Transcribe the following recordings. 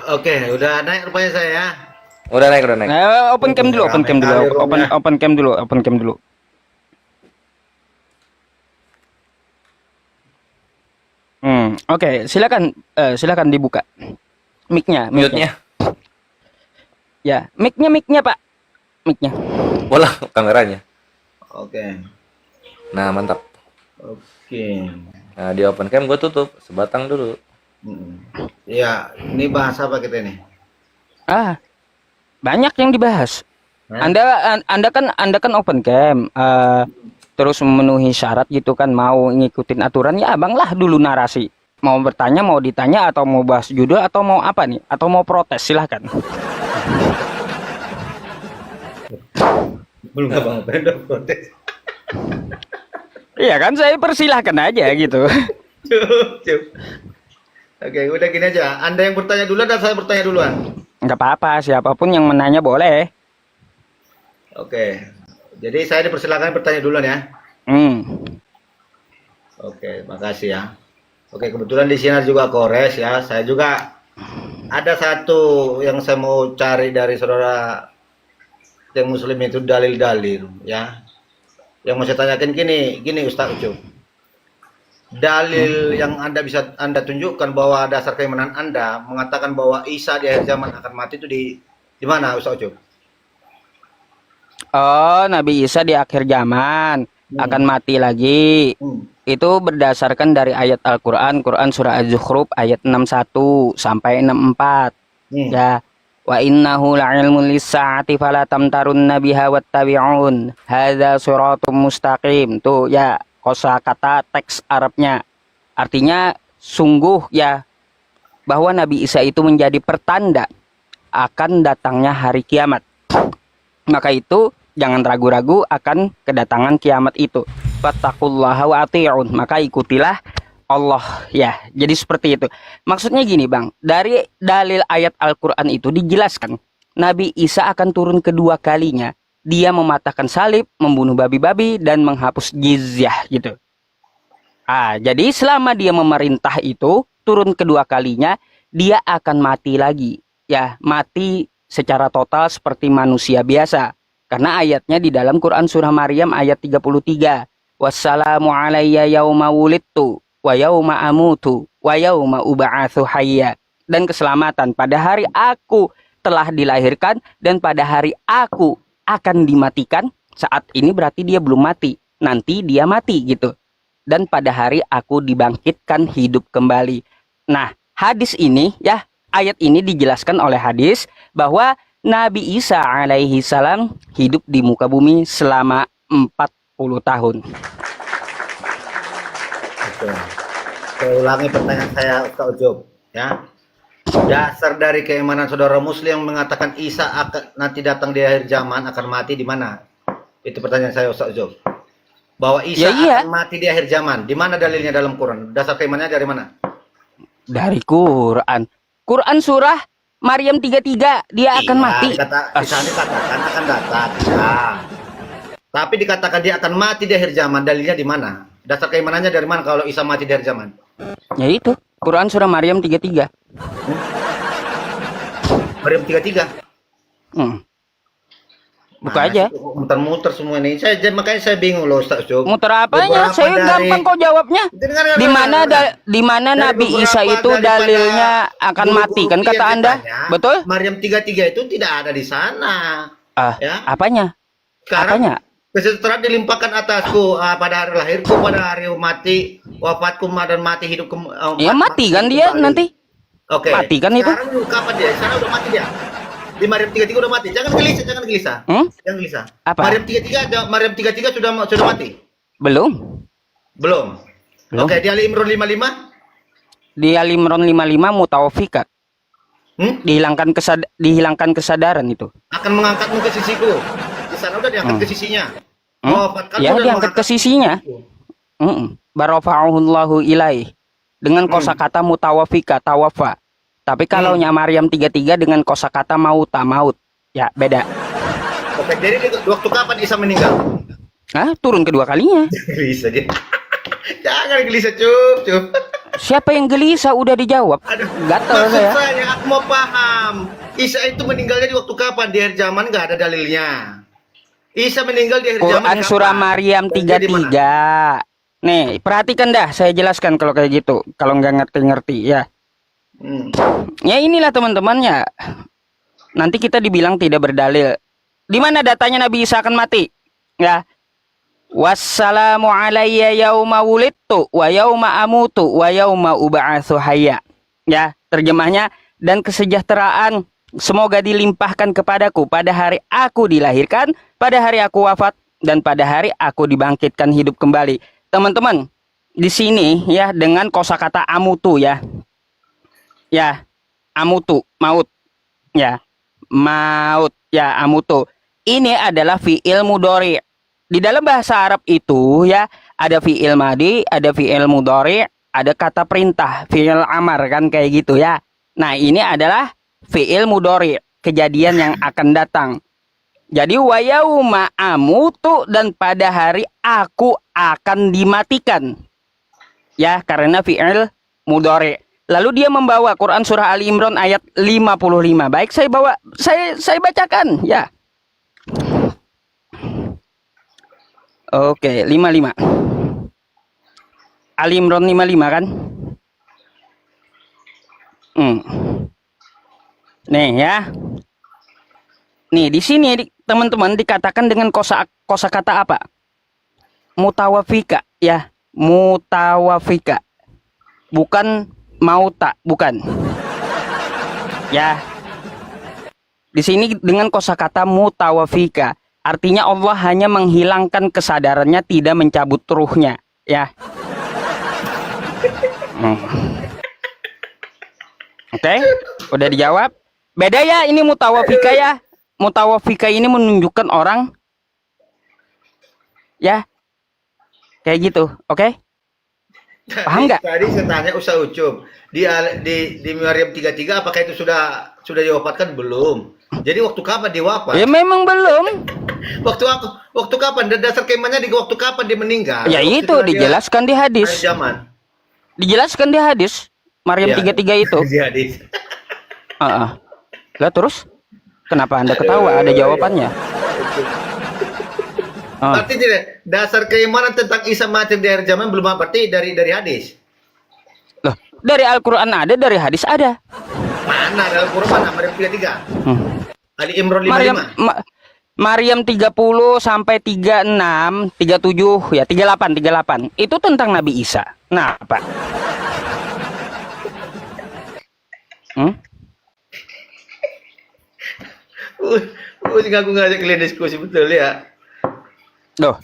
Oke, udah naik rupanya saya ya. Udah naik, udah naik. Nah, open cam dulu, open cam dulu, open cam dulu, open cam dulu. Oke, silakan, silakan dibuka mic-nya. Mute-nya. Ya, mic-nya Pak, mic-nya. Bola kameranya. Oke. Nah, mantap. Oke. Nah, di open cam gue tutup sebatang dulu. Ya, ini bahasa apa kita ini? Banyak yang dibahas. Anda kan open cam, terus memenuhi syarat gitu kan, mau ngikutin aturan ya abang lah dulu narasi. Mau bertanya, mau ditanya, atau mau bahas judul, atau mau apa nih, atau mau protes silahkan. Belum abang udah protes. Iya kan, saya persilahkan aja gitu. Cup. Oke, udah gini aja. Anda yang bertanya duluan dan saya bertanya duluan. Nggak apa-apa, siapapun yang menanya boleh. Oke. Jadi saya dipersilakan bertanya duluan ya. Oke, makasih ya. Oke, kebetulan di sini juga Kores ya. Saya juga ada satu yang saya mau cari dari saudara yang muslim itu dalil-dalil ya. Yang mau saya tanyakan gini Ustaz Ucup. Dalil yang Anda tunjukkan bahwa dasar keimanan Anda mengatakan bahwa Isa di akhir zaman akan mati itu di mana Ustaz Ucup? Oh, Nabi Isa di akhir zaman akan mati lagi. Itu berdasarkan dari ayat Al-Quran, Quran surah Az-Zukhruf ayat 61 sampai 64. Ya, wa innahu la'ilmun lis-sa'ati fala tamtarunna biha wattabi'un. Hadza shiratum mustaqim. Tuh ya, kosakata teks Arabnya. Artinya sungguh ya bahwa Nabi Isa itu menjadi pertanda akan datangnya hari kiamat. Maka itu jangan ragu-ragu akan kedatangan kiamat itu. Fattaqullaha wa ati'un, maka ikutilah Allah ya. Jadi seperti itu. Maksudnya gini Bang, dari dalil ayat Al-Quran itu dijelaskan Nabi Isa akan turun kedua kalinya. Dia mematahkan salib, membunuh babi-babi, dan menghapus jizyah gitu. Jadi selama dia memerintah itu, turun kedua kalinya, dia akan mati lagi. Ya, mati secara total seperti manusia biasa. Karena ayatnya di dalam Quran surah Maryam ayat 33. Wassalamu alayya yauma wulidtu wa yauma amutu wa yauma ub'atsu hayya. Dan keselamatan pada hari aku telah dilahirkan dan pada hari aku akan dimatikan. Saat ini berarti dia belum mati, nanti dia mati gitu. Dan pada hari aku dibangkitkan hidup kembali. Nah, hadis ini ya, ayat ini dijelaskan oleh hadis bahwa Nabi Isa alaihi salam hidup di muka bumi selama 40 tahun. Oke. Saya ulangi pertanyaan saya Ustaz Ucup ya. Dasar dari keimanan saudara muslim yang mengatakan Isa akan nanti datang di akhir zaman akan mati di mana? Itu pertanyaan saya Ustaz Ucup. Bahwa Isa akan mati di akhir zaman. Di mana dalilnya dalam Quran? Dasar keimanannya dari mana? Dari Quran. Quran surah Maryam 33, dia akan mati. Di sana dikatakan akan datang. Nah, tapi dikatakan dia akan mati di akhir zaman. Dalilnya di mana? Dasar keimanannya dari mana kalau Isa mati di akhir zaman? Ya itu, Quran surah Maryam 33. Maryam 33. Buka aja. Muter-muter semua ini. Makanya saya bingung loh Ustaz Ucup. Muter apanya? Saya gampang kok jawabnya. Di mana Nabi Isa itu dalilnya akan mati kan kata Anda? Betul? Maryam 33 itu tidak ada di sana. Ya? Apanya? Apanya? Kesejahteraan dilimpahkan atasku pada hari lahirku, pada hari mati, wafatku dan mati hidup ya mati kan dia kembali. Nanti. Oke. Mati kan itu. Sekarang kapan dia? Sekarang udah mati dia. Di Maryam 33 udah mati. Jangan gelisah, jangan gelisah. Jangan gelisah. Apa? Maryam 33 sudah mati. Belum. Oke, di Ali Imran 55. Di Ali Imran 55 mutawafikat. Dihilangkan kesadaran itu. Akan mengangkatmu ke sisiku. Di sana udah diangkat ke sisinya. Ya diangkat ke sisinya. Barafa'ahullahu ilaih. Dengan kosakata mutawafika, tawafa. Tapi kalau Maryam 33 dengan kosakata maut. Ya, beda. Oke, jadi waktu kapan Isa meninggal? Turun kedua kalinya. Gelisah dia. Jangan gelisah, Cup. Siapa yang gelisah? Udah dijawab. Aduh, Gatel maksud saya. saya, aku mau paham. Isa itu meninggalnya di waktu kapan? Di akhir zaman nggak ada dalilnya. Isa meninggal di akhir zaman Quran kapan? surah Maryam Dan dia di mana? 33. Nih, perhatikan dah, saya jelaskan kalau kayak gitu. Kalau nggak ngerti-ngerti ya. Hmm. Ya inilah teman-temannya. Nanti kita dibilang tidak berdalil. Di mana datanya Nabi Isa akan mati? Ya. Wassalamu alayya yauma wulidtu wa yauma amutu wa yauma ub'atsu hayya. Ya, terjemahnya, dan kesejahteraan semoga dilimpahkan kepadaku pada hari aku dilahirkan, pada hari aku wafat, dan pada hari aku dibangkitkan hidup kembali. Teman-teman, di sini ya dengan kosakata amutu ya. Ya, amutu, maut. Ya, maut. Ya, amutu. Ini adalah fi'il mudhari. Di dalam bahasa Arab itu ya ada fi'il madi, ada fi'il mudhari, ada kata perintah, fi'il amar kan kayak gitu ya. Nah, ini adalah fi'il mudhari, kejadian yang akan datang. Jadi wa yauma amutu, dan pada hari aku akan dimatikan. Ya, karena fi'il mudhari. Lalu dia membawa Quran surah Ali Imran ayat 55. Baik, saya bacakan ya. Oke, 55. Ali Imran 55 kan? Nih ya. Nih di sini teman-teman dikatakan dengan kosakata apa? Mutawafika ya, mutawafika. Bukan mauta, bukan. Ya. Di sini dengan kosakata mutawafika. Artinya Allah hanya menghilangkan kesadarannya, tidak mencabut ruhnya, ya. Oke, udah dijawab. Beda ya, ini mutawafika ya. Mutawafika ini menunjukkan orang, ya, kayak gitu, oke? Paham nggak? Tadi saya tanya Ustaz Ucup, di Maryam 33 apakah itu sudah diwafatkan belum? Jadi waktu kapan dia wafat? Ya memang belum. Waktu kapan? Dasar keimannya di waktu kapan dia meninggal? Ya Waktu itu dijelaskan di hadis. akhir zaman. Dijelaskan di hadis. Maryam Ya, 33 itu. di hadis. Lah terus kenapa Anda ketawa? Ada jawabannya. Berarti tidak, dasar keimanan tentang Isa mati di akhir zaman belum berarti dari hadis. Loh, dari Al-Qur'an ada, dari hadis ada. Mana dalam Quran mana? Maryam 33. Ali Imran 55. Maryam 30 sampai 36, 37 ya, 38. Itu tentang Nabi Isa. Nah, apa? Aku ngajak kalian diskusi betul ya. Loh.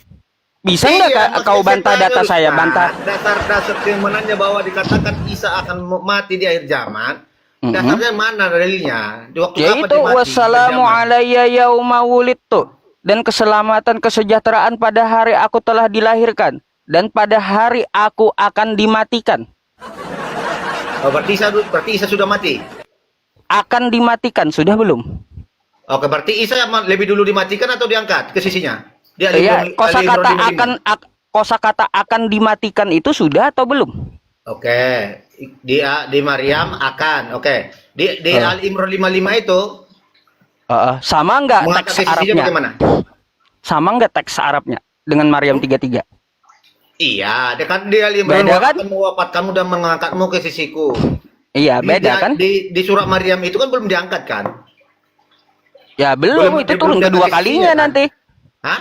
Bisa nggak Iya, kau makanya bantah tanya, data saya, Ustaz. bantah? Dasar keimanannya bahwa dikatakan Isa akan mati di akhir zaman. Dasarnya mana dalilnya? Di waktu kapan Yaitu dia mati? wassalamu alayya yauma wulidtu, dan keselamatan kesejahteraan pada hari aku telah dilahirkan, dan pada hari aku akan dimatikan. Oh, berarti Isa sudah mati. Akan dimatikan, sudah belum? Oke, berarti Isa lebih dulu dimatikan atau diangkat ke sisinya? Dia Ya, kosakata akan dimatikan itu sudah atau belum? Oke, di Maryam akan. Oke, di Al Imran 55 itu Sama nggak mengangkat teks ke sisinya Arabnya? bagaimana? Sama nggak teks Arabnya dengan Maryam 33? Iya, dekat di Al Imran Beda kan? kamu wafatkanmu dan mengangkatmu ke sisiku. Iya, beda kan? Di surat Maryam itu kan belum diangkat kan? Ya belum, itu turun belum kedua diangkat ke kalinya sisinya, kan? nanti. Hah?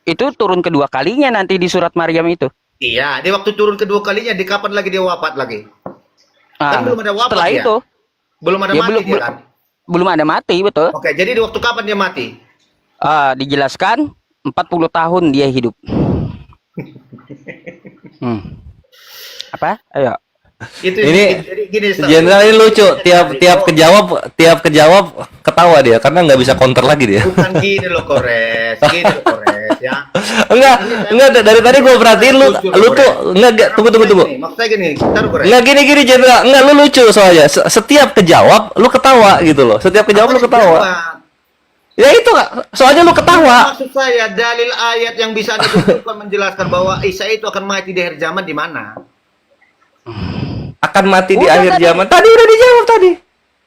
Itu turun kedua kalinya nanti di surat Maryam itu. Iya, di waktu turun kedua kalinya, di kapan lagi dia wafat lagi? Kan belum ada wafat setelah dia. itu Belum ada ya, mati dia kan? belum ada mati, betul. Oke, jadi di waktu kapan dia mati? Dijelaskan 40 tahun dia hidup. Apa? Ayo. Ini jadi gini, Ustaz. Jenderal ini lucu, tiap kejawab ketawa dia karena nggak bisa counter lagi dia. Bukan gini loh, Kores. Gini loh, Kores, ya. Enggak dari tadi gue perhatiin lu tuh enggak tunggu. Maksudnya gini, taruh, Kores. Enggak gini Jenderal, enggak, lu lucu soalnya. Setiap kejawab lu ketawa gitu loh. Setiap kejawab lu ketawa. Ya itu nggak, soalnya lu ketawa. Maksud saya dalil ayat yang bisa ditunjukkan menjelaskan bahwa Isa itu akan mati di akhir zaman di mana? akan mati di Udah akhir tadi. zaman. Tadi udah dijawab tadi.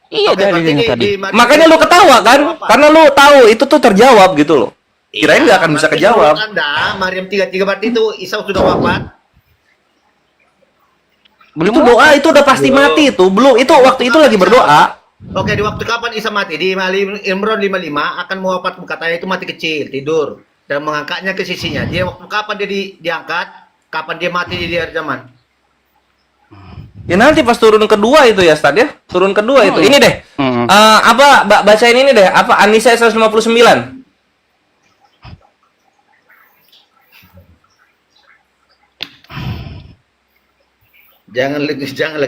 Iya Oke, berarti dalilnya tadi. Makanya lu ketawa kan? Karena lu tahu itu tuh terjawab gitu loh. Kirain nggak akan bisa berarti kejawab. menurut Anda, Maryam 33 berarti itu Isa sudah wafat? Belum Itu doa itu udah pasti Belum. mati itu. Belum, itu waktu itu lagi berdoa. Oke, di waktu kapan Isa mati? Di Ali Imran 55 akan mewafat, katanya itu mati kecil, tidur dan mengangkatnya ke sisinya. Dia waktu kapan dia diangkat? Kapan dia mati di akhir zaman? Ya nanti pas turun kedua itu ya, Stad ya. Turun kedua itu. Ini deh. Hmm. Bacain ini deh. Apa An-Nisa 159. Janganlah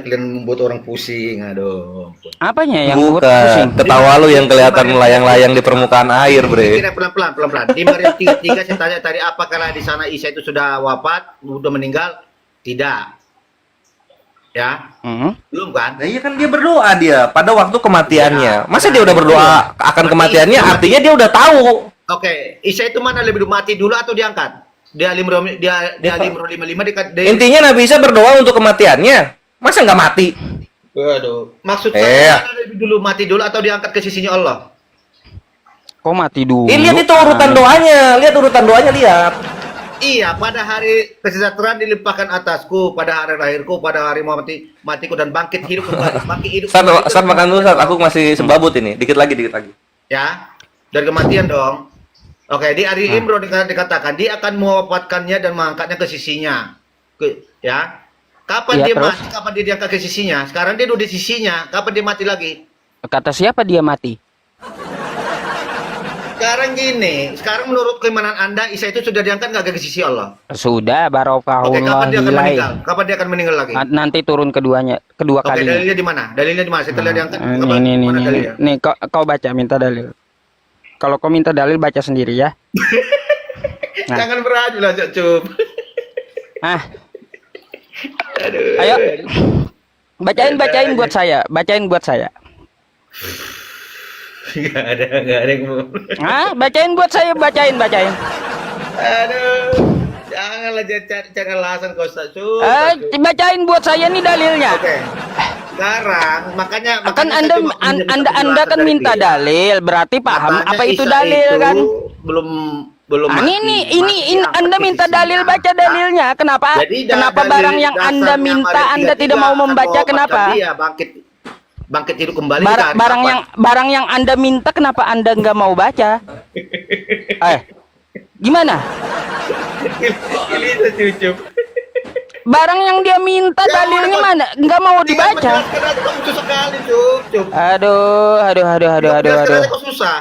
kalian membuat orang pusing, aduh. Apanya yang buat pusing? Bukan. Ketawa lu yang kelihatan melayang-layang di permukaan air, Bre. Kira pelan-pelan. Di Maryam 33 saya tanya tadi, apakah di sana Isa itu sudah wafat, sudah meninggal? Tidak. Ya, Hmm. belum kan? Nah, iya kan dia berdoa dia pada waktu kematiannya. Masa dia udah berdoa akan kematiannya? Artinya dia udah tahu. Oke, Isa itu mana lebih dulu, mati dulu atau diangkat? Dia Ali Imran 55 Intinya Nabi Isa berdoa untuk kematiannya. Masa nggak mati? Waduh, maksud saya mana lebih dulu, mati dulu atau diangkat ke sisinya Allah? Kok mati dulu? Lihat itu urutan doanya. Lihat urutan doanya, lihat. Iya, pada hari kesejahteraan dilimpahkan atasku, pada hari lahirku, pada hari matiku dan bangkit hidup kembali. Bangkit hidup. Saat makan dulu, saat aku masih sebabut ini. Dikit lagi. Ya, dari kematian dong. Oke, di Ali Imran dikatakan dia akan mewafatkannya dan mengangkatnya ke sisinya. Ya. Kapan Iya, dia terus? mati? Kapan dia diangkat ke sisinya? Sekarang dia udah di sisinya. Kapan dia mati lagi? Kata siapa dia mati? Sekarang gini, sekarang menurut keimanan Anda, Isa itu sudah diangkat nggak ke sisi Allah? Sudah, Oke, kapan barokahullah dia akan nilai. meninggal? Kapan dia akan meninggal lagi? Nanti turun kedua Oke, kalinya. dalilnya di mana? Dalilnya di mana? Setelah diangkat, Ini, mana dalilnya? nih, kau baca, minta dalil. Kalau kau minta dalil, baca sendiri ya. Nah. Jangan beradu lah, Cup. Ah, Aduh. ayo. Bacain buat saya. Bacain buat saya. Gak ada yang mau. Ah, bacain buat saya, bacain. Aduh. Janganlah cari alasan kau, Ustaz. Cup. Bacain buat saya nih dalilnya. Oke. Sekarang makanya Kan saya Anda cuma meminta Anda penjelasan kan dari minta dia. dalil, berarti paham Katanya apa itu Isa dalil itu kan? Belum Nah, mati. ini Mati Anda angkat minta ke dalil, sisinya. baca dalilnya. Kenapa? Jadi Kenapa dalil barang yang Anda dasarnya minta Maryam Anda 33 tidak mau akan membaca? mewafatkan Kenapa? Dia bangkit hidup kembali. dari Barang kapan? yang Anda minta, kenapa Anda nggak mau baca? Gimana? Ini cucu. Barang yang dia minta Ya, dalilnya udah, mana? Nggak mau dibaca. Menjelaskan aja kamu susah kali, Cup. Aduh. Menjelaskan aja kok susah.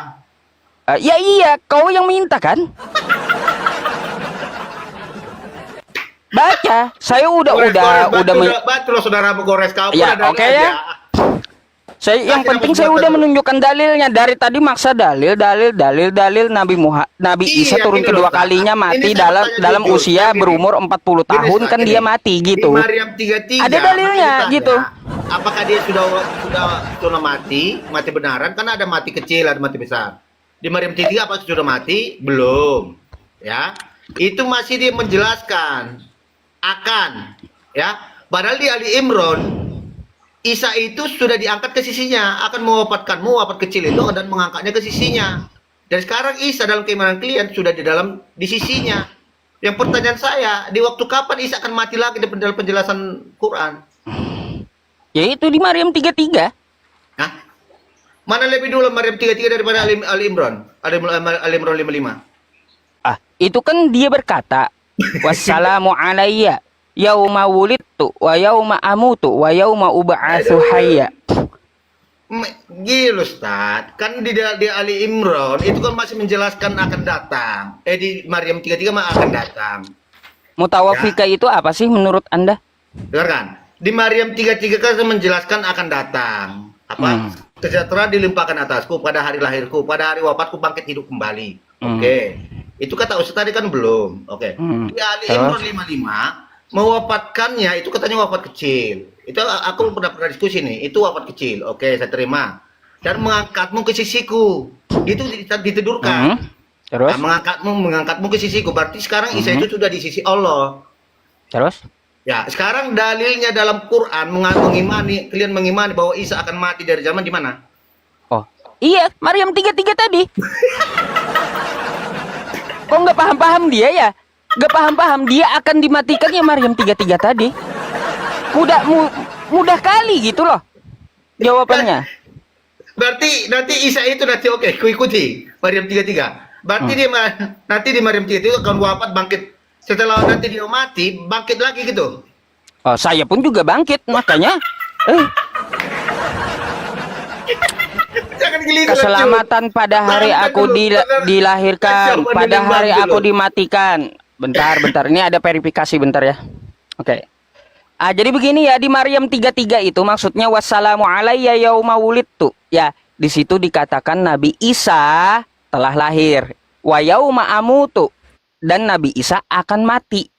Ya iya, kau yang minta kan? Baca. Saya udah bantu loh saudara menggores kamu. Ya, ada oke aja. ya. Yang Baca penting apa saya semua udah tadi. menunjukkan dalilnya. Dari tadi maksa dalil Nabi Iya, Isa turun gini kedua loh, Ustaz. kalinya Ini mati saya dalam bertanya dalam jujur, usia gini. berumur 40 Gini, tahun Ustaz, kan gini. dia mati gitu. Di Maryam 33. Ada dalilnya, makanya gitu. ditanya, apakah dia sudah mati benaran? Karena ada mati kecil, ada mati besar. Di Maryam 33 apa sudah mati? Belum. Ya. Itu masih dia menjelaskan akan, ya. Padahal di Ali Imran Isa itu sudah diangkat ke sisinya, akan mewafatkanmu, wafat kecil itu, dan mengangkatnya ke sisinya. Dan sekarang Isa dalam keimanan kalian sudah di sisinya. Yang pertanyaan saya, di waktu kapan Isa akan mati lagi dalam penjelasan Quran? Yaitu di Maryam 33. Hah? Mana lebih dulu Maryam 33 daripada Ali Imran? Ali Imran 55. Itu kan dia berkata, wassalamu alayya yauma wulidtu wa yauma amutu wa yauma ub'atsu hayya. Gila Ustaz, kan di Ali Imran itu kan masih menjelaskan akan datang. Di Maryam 33 mah akan datang. Mutawafika itu apa sih menurut Anda? Dengarkan, di Maryam 33 kan menjelaskan akan datang. Apa? Kesejahteraan dilimpahkan atasku pada hari lahirku, pada hari wafatku bangkit hidup kembali. Oke. Itu kata Ustaz tadi kan belum. Oke. Di Ali Imran 55 mewafatkannya itu katanya wafat kecil. Itu aku pernah diskusi nih, itu wafat kecil. Oke, saya terima. Dan mengangkatmu ke sisiku. Itu ditidurkan. Terus? Nah, mengangkatmu ke sisiku. Berarti sekarang Isa itu sudah di sisi Allah. Terus? Ya, sekarang dalilnya dalam Quran kalian mengimani bahwa Isa akan mati dari zaman di mana? Oh, iya, Maryam 33 tadi. Kok nggak paham-paham dia ya? Nggak paham-paham dia akan dimatikan ya Maryam 33 tadi. Mudah kali gitu loh jawabannya. Berarti nanti Isa itu nanti oke, ku ikuti Maryam 33. Berarti nanti di Maryam 33 itu akan wafat bangkit. Setelah nanti dia mati, bangkit lagi gitu. Oh, saya pun juga bangkit, makanya Jangan geliru, keselamatan pada hari aku dilahirkan, pada hari aku dimatikan. Bentar, ini ada verifikasi bentar ya. Oke. Jadi begini ya, di Maryam 33 itu maksudnya wassalamu alayya yauma wulidtu. Ya, di situ dikatakan Nabi Isa telah lahir. Wa yauma amutu, dan Nabi Isa akan mati.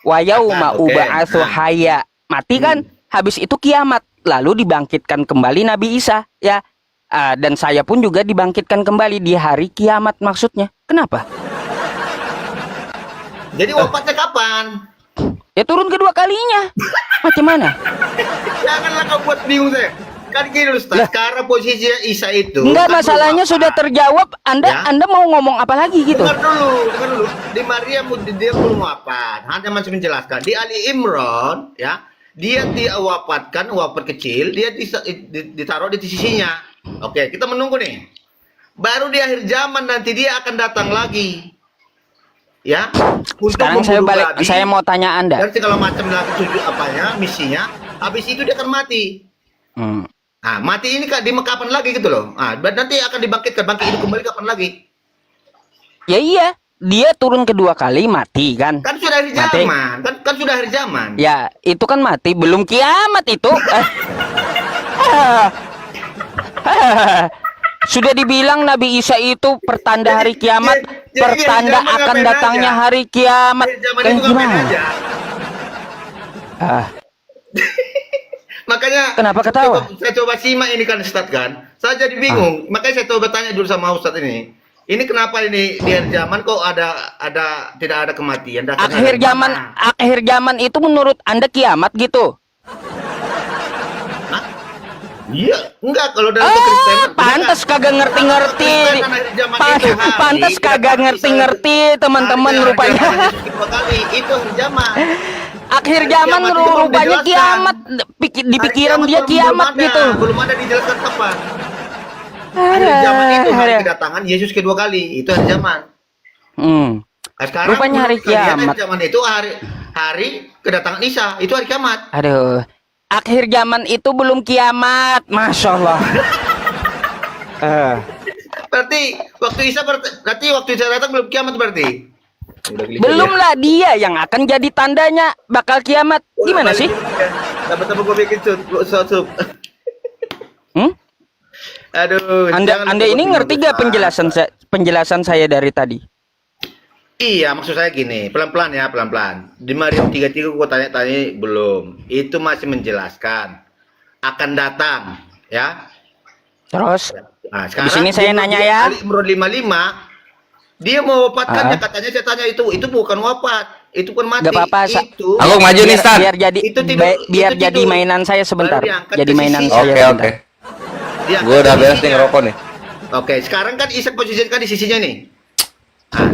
Wa yauma ub'atsu hayya. Mati kan? Habis itu kiamat, lalu dibangkitkan kembali Nabi Isa, ya. Dan saya pun juga dibangkitkan kembali di hari kiamat maksudnya. Kenapa? Jadi wafatnya kapan? Ya turun kedua kalinya. Macam mana? Janganlah kau buat bingung saya. Kan gini Ustaz, sekarang posisinya Isa itu enggak, kan masalahnya sudah terjawab. Anda mau ngomong apa lagi gitu? Dengar dulu. Di Maryam dia belum wafat. Hanya masih menjelaskan. Di Ali Imran, ya, dia wafat kecil, dia ditaruh di sisinya. Oke, kita menunggu nih. Baru di akhir zaman nanti dia akan datang lagi. Ya. Sekarang saya mau tanya Anda. Dan segala macam lagi misinya. Habis itu dia akan mati. Nah, mati ini kapan lagi gitu loh. Nah, nanti akan bangkit hidup kembali kapan lagi? Ya iya, dia turun kedua kali mati kan? Kan sudah hari zaman, kan sudah hari zaman. Ya, itu kan mati, belum kiamat itu. Sudah dibilang Nabi Isa itu pertanda hari kiamat, pertanda akan datangnya hari kiamat. Gimana? Makanya kenapa ketawa? Saya coba simak ini kan Ustaz kan. Saya jadi bingung. Makanya saya coba tanya dulu sama Ustaz ini. Ini kenapa ini di akhir zaman kok tidak ada kematian? Akhir zaman itu menurut Anda kiamat gitu? Iya, enggak kalau dalam Kristen. Pantas kagak ngerti-ngerti. Pantas kagak ngerti-ngerti teman-teman rupanya. Itu hari zaman. Akhir zaman rupanya kiamat, di pikiran dia kiamat gitu. Belum ada dijelaskan kapan. Akhir zaman itu hari kedatangan Yesus kedua kali, itu hari zaman. Sekarang rupanya hari kiamat. Hari zaman itu hari kedatangan Isa, itu hari kiamat. Aduh, akhir zaman itu belum kiamat, masya Allah. Berarti waktu Isa datang belum kiamat berarti. Belum lah, dia yang akan jadi tandanya bakal kiamat. Gimana sih? Dapat apa gue bikin sup. Aduh. Anda ini ngerti gak penjelasan saya dari tadi? Iya, maksud saya gini, pelan-pelan ya, pelan-pelan. Di Maryam 33 gue tanya-tanya belum. Itu masih menjelaskan akan datang, ya. Terus? Nah, sekarang di sini saya nanya ya. Ali Imran 55 dia mau wafatkan katanya saya tanya itu bukan wafat, itu pun mati. Gak apa-apa, itu. Aku maju nih, Stan. Biar jadi mainan saya sebentar. Jadi mainan saya. Oke. Gue udah beres nih ngerokok nih. Oke, sekarang kan Isa posisikan di sisinya nih.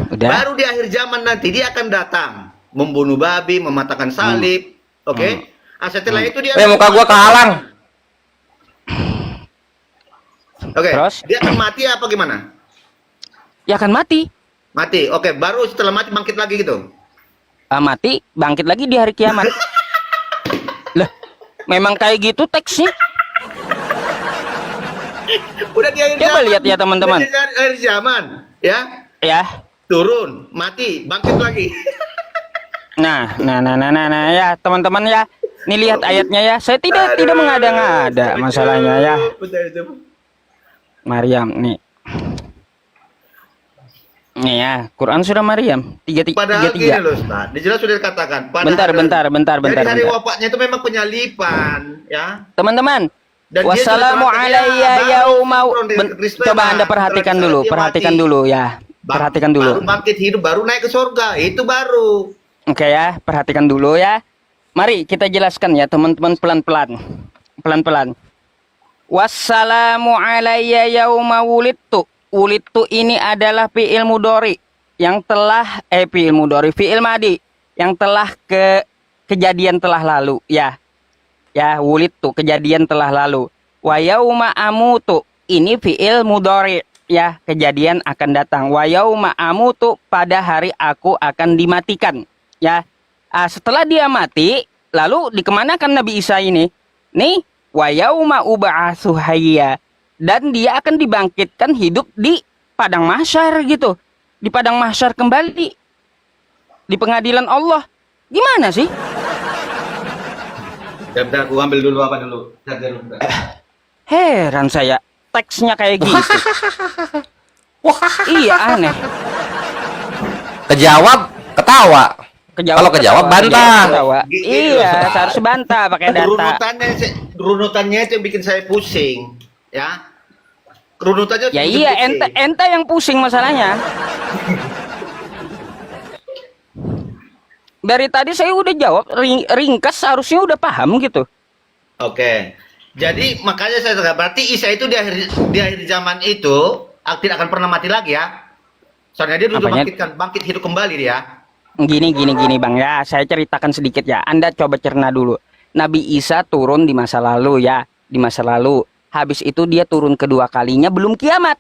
Udah. Baru di akhir zaman nanti dia akan datang membunuh babi, mematahkan salib. Oke. Setelah itu dia muka gua kehalang. Oke. Terus? Dia akan mati apa gimana? Ya akan mati. Mati. Oke, baru setelah mati bangkit lagi gitu. Mati, bangkit lagi di hari kiamat. Lah, memang kayak gitu teksnya. Udah di akhir Coba zaman. lihat ya teman-teman. Di akhir zaman, ya. Ya. Turun, mati, bangkit lagi. Nah, ya teman-teman ya. Nih lihat ayatnya ya. Saya tidak mengada-ngada masalahnya ya. Maryam nih. Nih ya, Quran surah Maryam 33. Padahal gini loh, Ustaz. Dijelas sudah dikatakan. Bentar. Jadi hari wafatnya itu memang penyalipan, ya. Teman-teman. Wassalamu alayya yauma. Coba Anda perhatikan dulu ya. Perhatikan dulu. Baru bangkit hidup, baru naik ke surga. Itu baru. Oke ya, perhatikan dulu ya. Mari kita jelaskan ya teman-teman pelan-pelan. Pelan-pelan. Wassalamu alayya yauma wulidtu. Wulidtu ini adalah fi'il mudhari yang telah fi'il mudhari, fi'il madi yang telah kejadian telah lalu ya. Ya, wulidtu kejadian telah lalu. Wa yauma amutu ini fi'il mudhari ya, kejadian akan datang. Wa yauma amutu pada hari aku akan dimatikan ya. Setelah dia mati, lalu dikemanakan Nabi Isa ini? Nih, wa yauma ub'atsu hayya, dan dia akan dibangkitkan hidup di padang mahsyar gitu. Di padang mahsyar kembali. Di pengadilan Allah. Gimana sih? Bentar, aku ambil dulu apa dulu. Heran saya, teksnya kayak gitu. Iya, aneh. Kejawab, ketawa. Kalau kejawab bantah. Iya, harus bantah pakai data. Runutannya itu yang bikin saya pusing, ya. Runutannya Ya iya, ente yang pusing masalahnya. Dari tadi saya udah jawab ringkas, harusnya udah paham gitu. Oke. Jadi makanya saya katakan berarti Isa itu di akhir zaman itu tidak akan pernah mati lagi ya. Soalnya dia udah bangkit hidup kembali dia. Gini Bang ya, saya ceritakan sedikit ya. Anda coba cerna dulu. Nabi Isa turun di masa lalu ya, di masa lalu. Habis itu dia turun kedua kalinya belum kiamat.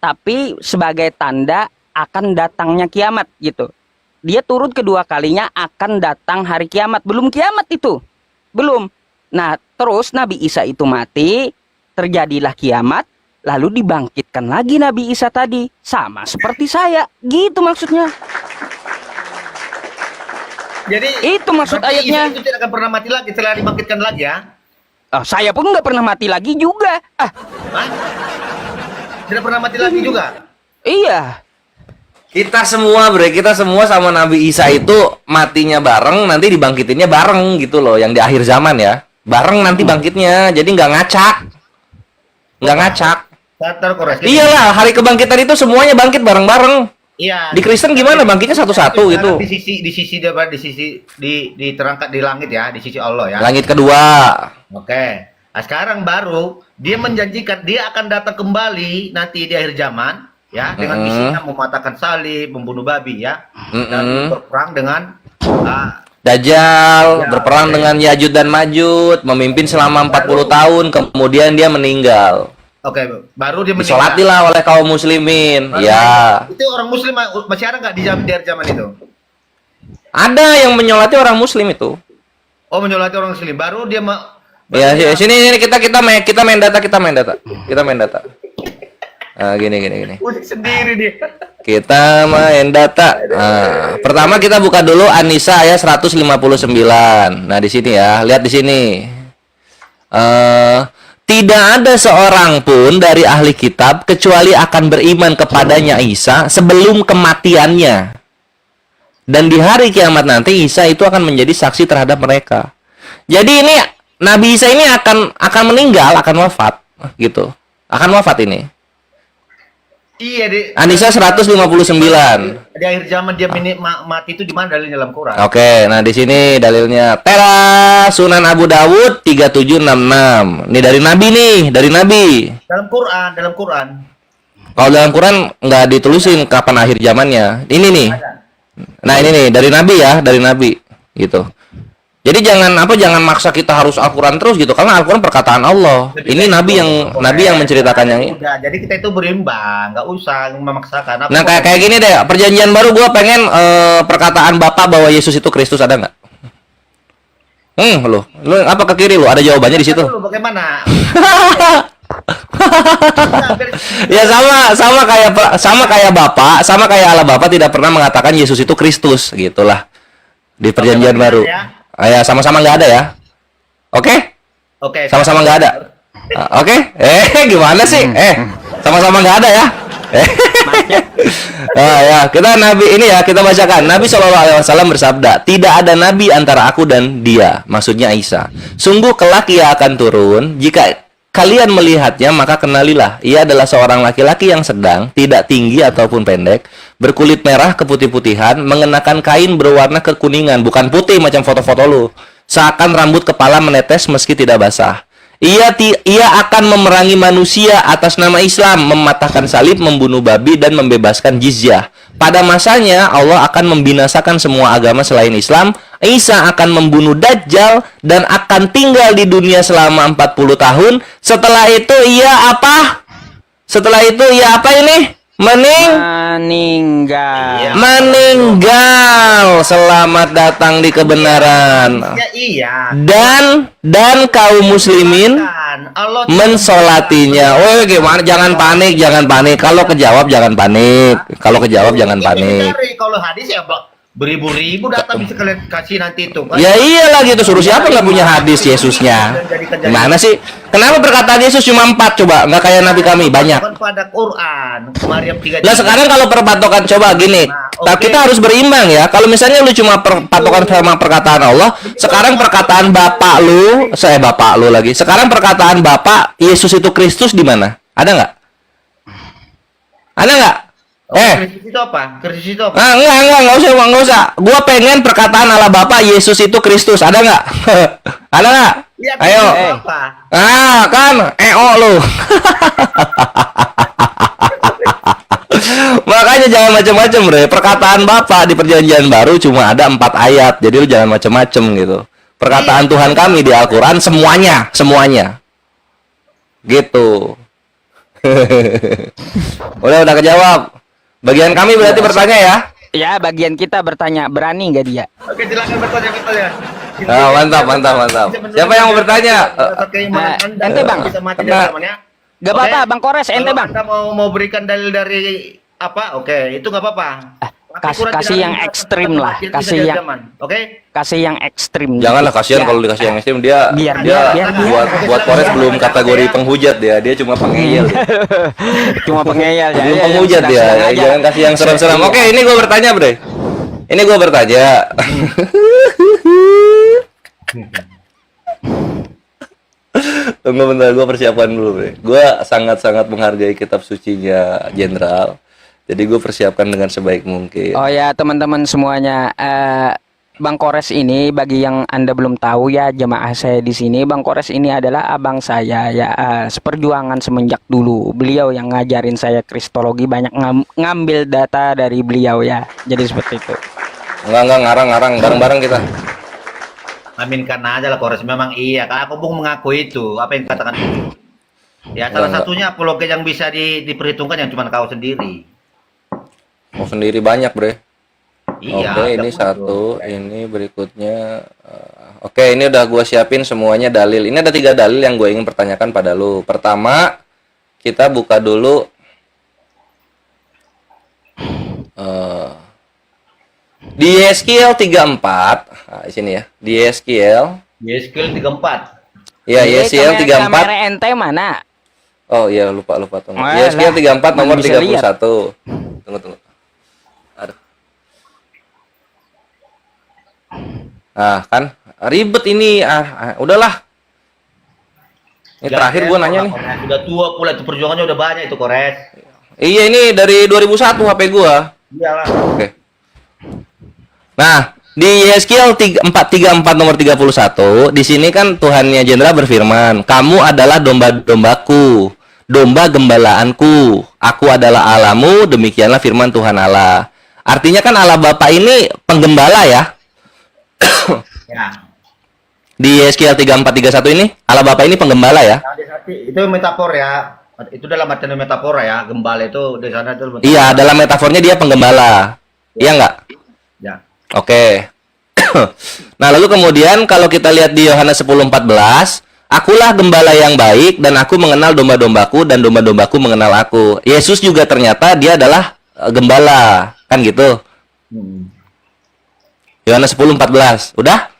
Tapi sebagai tanda akan datangnya kiamat gitu. Dia turun kedua kalinya akan datang hari kiamat. Belum kiamat itu. Belum. Nah, terus Nabi Isa itu mati, terjadilah kiamat, lalu dibangkitkan lagi Nabi Isa tadi. Sama seperti saya. Gitu maksudnya. Jadi itu maksud ayatnya. Isa itu tidak akan pernah mati lagi setelah dibangkitkan lagi ya? Saya pun nggak pernah mati lagi juga. Hah? Tidak pernah mati lagi juga? Iya. Kita semua sama Nabi Isa itu matinya bareng, nanti dibangkitinnya bareng gitu loh, yang di akhir zaman ya. Bareng nanti bangkitnya, jadi nggak ngacak. Nggak ngacak. Iyalah, hari kebangkitan itu semuanya bangkit bareng-bareng. Iya. Di Kristen gimana bangkitnya satu-satu gitu? Diterangkat di langit ya, di sisi Allah ya. Langit kedua. Oke. Nah, sekarang baru dia menjanjikan dia akan datang kembali nanti di akhir zaman ya, dengan misinya mematahkan salib, membunuh babi ya, dan berperang dengan Dajjal, berperang dengan Yajud dan Majud, memimpin selama 40 tahun, kemudian dia meninggal. Oke, baru dia meninggal. Disolatilah oleh kaum muslimin. Ya. Itu orang muslim masih ada nggak di zaman itu? Ada yang menyolati orang muslim itu. Oh, menyolati orang muslim. Baru dia ya, sini kita main data. Nah, gini. Sendiri dia. Kita main data. Nah, pertama kita buka dulu An-Nisa ayat 159. Nah, di sini ya, lihat di sini. Tidak ada seorang pun dari ahli kitab kecuali akan beriman kepadanya Isa sebelum kematiannya. Dan di hari kiamat nanti Isa itu akan menjadi saksi terhadap mereka. Jadi ini Nabi Isa ini akan meninggal, akan wafat gitu. Akan wafat ini. Iya, An-Nisa 159. Di akhir zaman dia mati itu di mana dalilnya dalam Quran? Oke, nah di sini dalilnya Tera Sunan Abu Dawud 3766. Ini dari Nabi nih, dari Nabi. Dalam Quran. Kalau dalam Quran nggak ditulisin kapan akhir zamannya. Ini nih. Nah, ini nih dari Nabi ya, dari Nabi gitu. Jadi jangan maksa kita harus Al-Quran terus gitu, karena Al-Quran perkataan Allah. Jadi ini Nabi yang menceritakan yang ini. Jadi kita itu berimbang, nggak usah memaksakan. Nah, kayak gini deh, perjanjian baru gue pengen perkataan Bapak bahwa Yesus itu Kristus, ada nggak? Lu apa ke kiri lu? Ada jawabannya di situ. Bagaimana? Ya sama kayak Bapak, sama kayak Allah Bapak tidak pernah mengatakan Yesus itu Kristus, gitulah. Di perjanjian baru. Ya, sama-sama nggak ada ya. Oke? Sama-sama nggak ada. Oke? Gimana sih? Sama-sama nggak ada ya. Ya, kita kita bacakan. Nabi SAW bersabda, tidak ada nabi antara aku dan dia, maksudnya Isa. Sungguh kelak ia akan turun. Jika kalian melihatnya, maka kenalilah. Ia adalah seorang laki-laki yang sedang, tidak tinggi ataupun pendek, berkulit merah keputih-putihan, mengenakan kain berwarna kekuningan, bukan putih macam foto-foto lu. seakan rambut kepala menetes meski tidak basah. Ia akan memerangi manusia atas nama Islam, mematahkan salib, membunuh babi, dan membebaskan jizyah. Pada masanya, Allah akan membinasakan semua agama selain Islam. Isa akan membunuh Dajjal dan akan tinggal di dunia selama 40 tahun. Setelah itu ia apa? Setelah itu ia apa ini? Meninggal. Meninggal. Selamat datang di kebenaran. Ya, iya. Dan kaum muslimin Allah mensolatinya. Oh, gimana? Jangan panik, jangan panik. Kalau kejawab jangan panik. Kalau kejawab jangan panik. Kalau hadis ya beribu-ribu datang bisa kalian kasih nanti itu kan. Ya iyalah gitu, suruh siapa nggak punya hadis Yesusnya? Gimana sih? Kenapa perkataan Yesus cuma 4 coba? Nggak kayak Nabi kami banyak. Pada Quran Maryam 3. Lah sekarang kalau perpatokan coba gini, kita harus berimbang ya. Kalau misalnya lu cuma patokan sama perkataan Allah, sekarang perkataan bapak lu, bapak lu lagi. Sekarang perkataan bapak Yesus itu Kristus di mana? Ada nggak? Ada nggak? Kristus itu apa? Kristus itu apa? Enggak usah. Gua pengen perkataan ala Bapak Yesus itu Kristus. Ada nggak? Ada nggak? Ya, Ayo. Apa? Kan, lo. Makanya jangan macam-macam, Bre. Perkataan Bapak di Perjanjian Baru cuma ada 4 ayat. Jadi lu jangan macam-macam gitu. Perkataan Tuhan kami di Al-Qur'an semuanya. Gitu. Udah kejawab. Bagian kami berarti bertanya ya? Ya, bagian kita bertanya. Berani nggak dia? Oke, silakan bertanya. Mantap. Siapa yang mau bertanya? Ente, Bang. Gak apa-apa, Bang Kores, ente, Bang. Anda mau berikan dalil dari apa? Oke, itu nggak apa-apa. Kasih yang ekstrim lah. Kasih yang ekstrim. Janganlah, kasihan kalau dikasih yang ekstrim. Dia buat Kores belum kategori penghujat dia cuma pengeyel. Cuma pengeyel ya. Belum penghujat dia. Jangan kasih yang serem-serem. Oke, ini gue bertanya, Bre. Tunggu bentar, gue persiapan dulu, Bre. Gue sangat-sangat menghargai kitab sucinya Jenderal. Jadi gue persiapkan dengan sebaik mungkin. Oh ya, teman-teman semuanya, Bang Kores ini bagi yang Anda belum tahu ya, jemaah saya di sini, Bang Kores ini adalah abang saya ya, seperjuangan semenjak dulu. Beliau yang ngajarin saya kristologi, banyak ngambil data dari beliau ya. Jadi seperti itu. Enggak ngarang bareng-bareng kita. Aminkan aja lah, Kores. Memang iya, kan aku pun mengaku itu. Apa yang katakan itu? Ya, salah satunya apologi yang bisa diperhitungkan yang cuma kau sendiri. Mau sendiri banyak, Bre. Iya, Oke, ini satu, ini berikutnya. Oke, ini udah gue siapin semuanya dalil. Ini ada 3 dalil yang gue ingin pertanyakan pada lu. Pertama, kita buka dulu di Yeskiel 34. Nah, di sini ya. Di Yeskiel 34. Iya, Yeskiel 34. Kamera ente mana? Oh iya, lupa tunggu. Yeskiel 34 nomor 31. Tunggu. Aduh. Nah, kan ribet ini. Udahlah. Ini terakhir gua nanya nih. Udah tua pula, itu perjuangannya udah banyak itu, Kores. Iya, ini dari 2001 HP gua. Iyalah. Oke. Nah, di Yeskiel 434 nomor 31, di sini kan Tuhannya Jenderal berfirman, "Kamu adalah domba-dombaku, domba gembalaanku. Aku adalah Allahmu, demikianlah firman Tuhan Allah." Artinya kan Allah Bapa ini penggembala ya. Ya. Di Yeskiel 3431 ini Allah Bapa ini penggembala ya. Itu metafor ya. Itu dalam artian metafora ya. Gembala itu di sana itu. Iya, dalam metafornya dia penggembala. Iya enggak? Ya. Oke. Nah, lalu kemudian kalau kita lihat di Yohanes 10:14, "Akulah gembala yang baik dan aku mengenal domba-dombaku dan domba-dombaku mengenal aku." Yesus juga ternyata dia adalah gembala, kan gitu. Yohanes 10:14. Udah?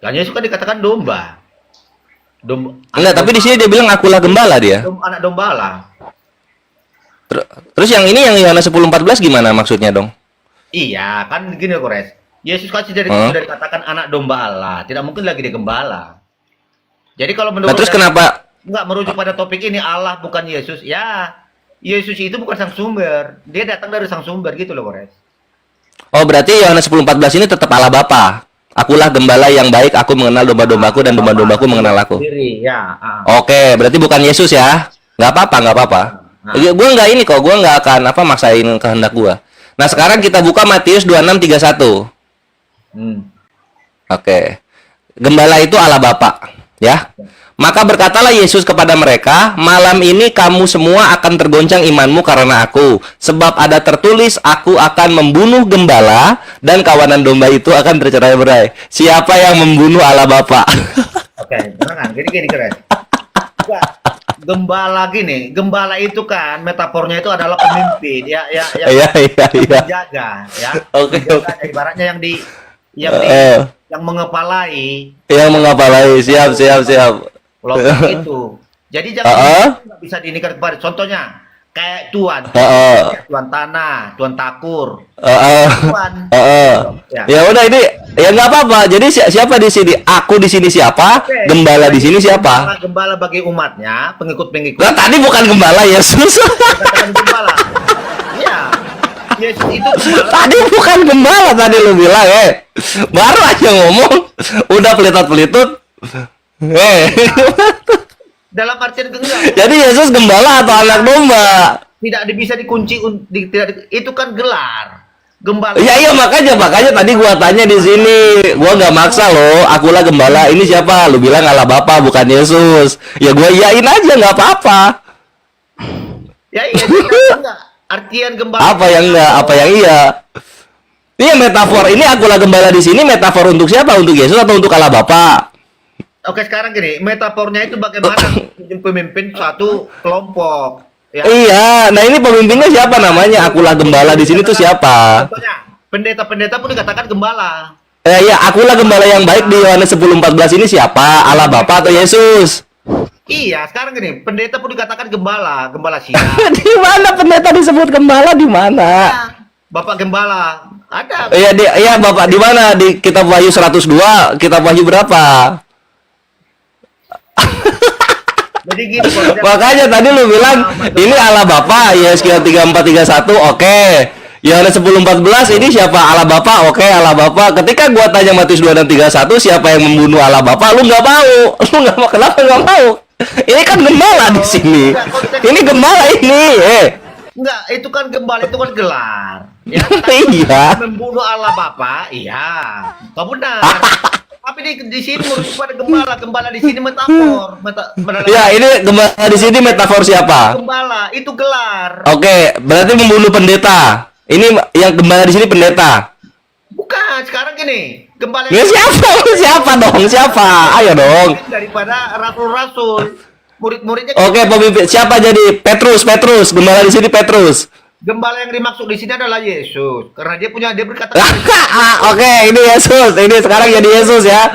Kan Yesus kan dikatakan domba. Enggak, tapi di sini dia bilang akulah gembala dia. Anak dombala. Terus yang ini yang Yohanes 10:14 gimana maksudnya dong? Iya, kan gini, Kores. Yesus kan sudah dikatakan anak domba Allah. Tidak mungkin lagi dia gembala. Jadi kalau menurut terus kenapa enggak merujuk pada topik ini Allah bukan Yesus? Ya, Yesus itu bukan sang sumber. Dia datang dari sang sumber gitu loh, Kores. Oh, berarti Yohanes 10:14 ini tetap Allah Bapa. Akulah gembala yang baik, aku mengenal domba-dombaku dan domba-dombaku mengenal aku. Sendiri, ya. Oke, berarti bukan Yesus ya? Nggak apa-apa, nggak apa-apa. Gue nggak ini kok, gue nggak akan maksain kehendak gue. Nah, sekarang kita buka Matius 26:31. Oke. Gembala itu Allah Bapa, ya. Maka berkatalah Yesus kepada mereka, malam ini kamu semua akan tergoncang imanmu karena aku. Sebab ada tertulis, aku akan membunuh gembala dan kawanan domba itu akan tercerai-berai. Siapa yang membunuh Allah Bapa? Oke, tenang, gini keren. Gembala gini, gembala itu kan metafornya itu adalah pemimpin, yang menjaga, ya. Oke. Ibaratnya yang mengepalai. Yang mengepalai, siap. Kelompok itu. Jadi jangan nggak bisa diinikan kepada. Contohnya kayak tuan tanah, tuan takur, tuan. Ya udah ini ya nggak apa-apa. Jadi siapa di sini? Aku di sini siapa? Oke. Gembala di sini siapa? Gembala bagi umatnya, pengikut-pengikut. Nah, tadi bukan gembala Yesus. Katakan gembala. Iya. Yesus itu gembala. Tadi bukan gembala tadi lu bilang, baru aja ngomong udah pelitut-pelitut. Dalam artian enggak. Jadi Yesus gembala atau anak domba? Tidak bisa dikunci, itu kan gelar. Gembala. Iya makanya tadi gua tanya di sini, gua nggak maksa loh. Akulah gembala. Ini siapa? Lu bilang Allah Bapa bukan Yesus. Ya gua iyain aja nggak apa-apa. Ya iya enggak. Artian gembala. Apa yang enggak? Apa yang iya? Ini metafor. Ini akulah gembala di sini metafor untuk siapa? Untuk Yesus atau untuk Allah Bapa? Oke, sekarang gini, metafornya itu bagaimana pemimpin suatu kelompok. Ya. Iya, nah ini pemimpinnya siapa namanya? Akulah gembala di sini tuh siapa? Contohnya, pendeta-pendeta pun dikatakan gembala. Iya, akulah gembala yang baik di Yohanes 10:14 ini siapa? Allah Bapa atau Yesus? Iya, sekarang gini, pendeta pun dikatakan gembala siap. Di mana pendeta disebut gembala di mana? Bapak gembala. Ada. Iya, Bapak di mana? Di Kitab Wahyu 102, Kitab Wahyu berapa? Jadi gini, makanya tadi lu bilang ini Allah Bapa, Yeskiel 34:31, oke. Yohanes 10:14 ini siapa? Allah Bapa, oke, Allah Bapa. Ketika gua tanya Matius 26:31 siapa yang membunuh Allah Bapa, lu nggak mau. Lu nggak mau, kenapa nggak mau? Ini kan gembala di sini. Ini gembala ini, Enggak, itu kan gembala, itu kan gelar. Ya, iya. Membunuh Allah Bapa, iya. Kau benar. Tapi di sini merujuk pada gembala di sini metafor. Ya, ini gembala di sini metafor siapa? Gembala itu gelar. Oke, berarti membunuh pendeta. Ini yang gembala di sini pendeta. Bukan, sekarang gini, gembala. Ya siapa dong? Siapa? Ayo dong. Daripada rasul-rasul, murid-muridnya. Oke, pemimpin siapa jadi? Petrus. Gembala di sini Petrus. Gembala yang dimaksud di sini adalah Yesus, karena dia berkata. Oke, ini Yesus. Ini sekarang jadi Yesus ya.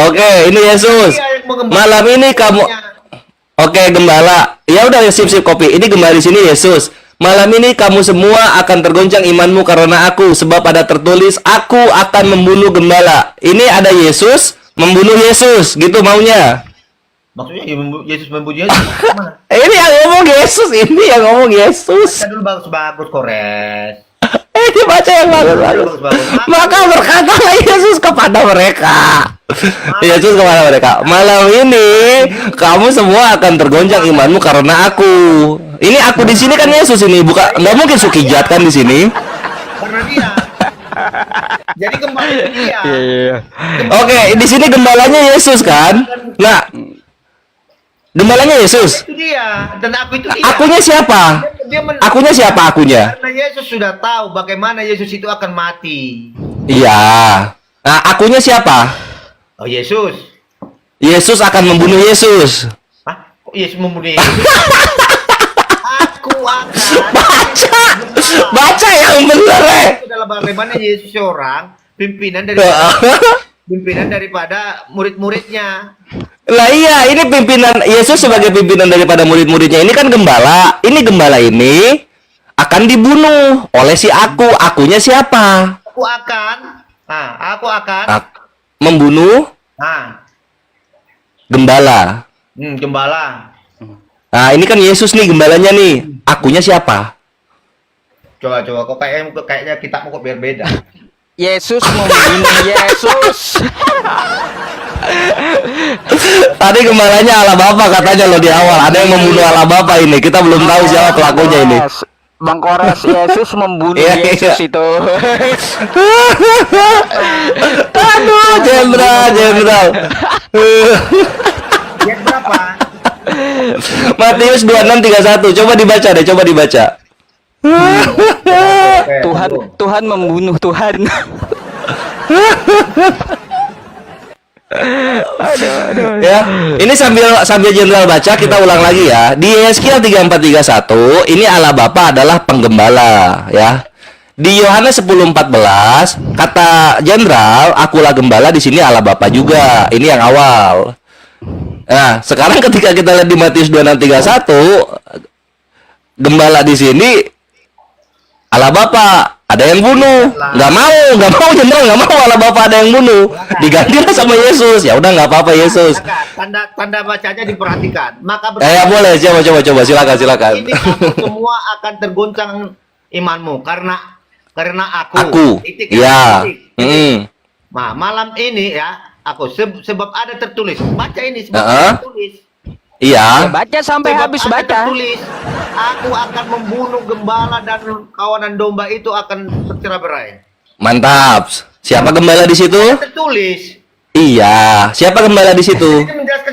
Oke, ini Yesus. Malam ini kamu. Oke, gembala. Ya udah, sip kopi. Ini gembala di sini Yesus. Malam ini kamu semua akan tergoncang imanmu karena aku, sebab ada tertulis, aku akan membunuh gembala. Ini ada Yesus membunuh Yesus, gitu maunya. Maksudnya Yesus membunuh Yesus. Ini yang ngomong Yesus, ini yang ngomong Yesus. Baca dulu bagus Kores. Ini baca yang bagus. Maka berkatalah Yesus kepada mereka. Yesus kepada mereka, malam ini kamu semua akan tergoncang imanmu karena aku. Ini aku di sini kan Yesus ini, bukan, nggak mungkin Sukijat kan di sini. Karena dia. Jadi gembala dia. Oke, di sini gembalanya Yesus kan? Nah, gembalanya Yesus. Itu dia, dan aku itu dia. Akunya siapa? Akunya siapa akunya? Karena Yesus sudah tahu bagaimana Yesus itu akan mati. Iya. Nah, akunya siapa? Oh, Yesus. Yesus akan membunuh Yesus. Hah? Kok Yesus membunuh Yesus? Aku akan Baca yang benar, Itu adalah bagaimana Yesus seorang pimpinan daripada murid-muridnya. Lah iya, ini pimpinan Yesus sebagai pimpinan daripada murid-muridnya. Ini kan gembala. Ini gembala ini akan dibunuh oleh si aku. Akunya siapa? Aku akan membunuh gembala. Nah, ini kan Yesus nih gembalanya nih. Akunya siapa? Coba kok kayaknya kitabmu kok berbeda. Yesus membunuh Yesus. Tadi gembalanya Allah Bapa katanya lo di awal. Ada yang membunuh Allah Bapa ini. Kita belum tahu siapa pelakunya ini. Bang Kores, Yesus membunuh Iya, Yesus iya. itu. Aduh, jenderal. Ayat berapa? Matius 26:31. Coba dibaca deh, coba dibaca. Oke, Tuhan membunuh Tuhan. Ya, ini sambil jenderal baca, kita ulang lagi ya. Di Yeskiel 34:31, ini Allah Bapa adalah penggembala, ya. Di Yohanes 10:14, kata jenderal, akulah gembala, di sini Allah Bapa juga. Ini yang awal. Nah, sekarang ketika kita lihat di Matius 26:31, gembala di sini Allah Bapa, ada yang bunuh. Nggak mau jenderal, nggak mau Allah Bapa ada yang bunuh. Digantilah sama Yesus. Ya udah nggak apa-apa Yesus. Tanda bacanya diperhatikan. Maka Ya boleh, coba silakan. ini kamu semua akan tergoncang imanmu karena aku. Titik, Ya. titik. Nah, malam ini ya, sebab ada tertulis. Baca ini sebab Uh-uh. ada tertulis. Iya. Baca sampai Sebab habis ada baca. tertulis, aku akan membunuh gembala dan kawanan domba itu akan tercerai-berai. Mantap. Siapa gembala di situ? Tertulis. Iya. Siapa gembala di situ? Ini menjelaskan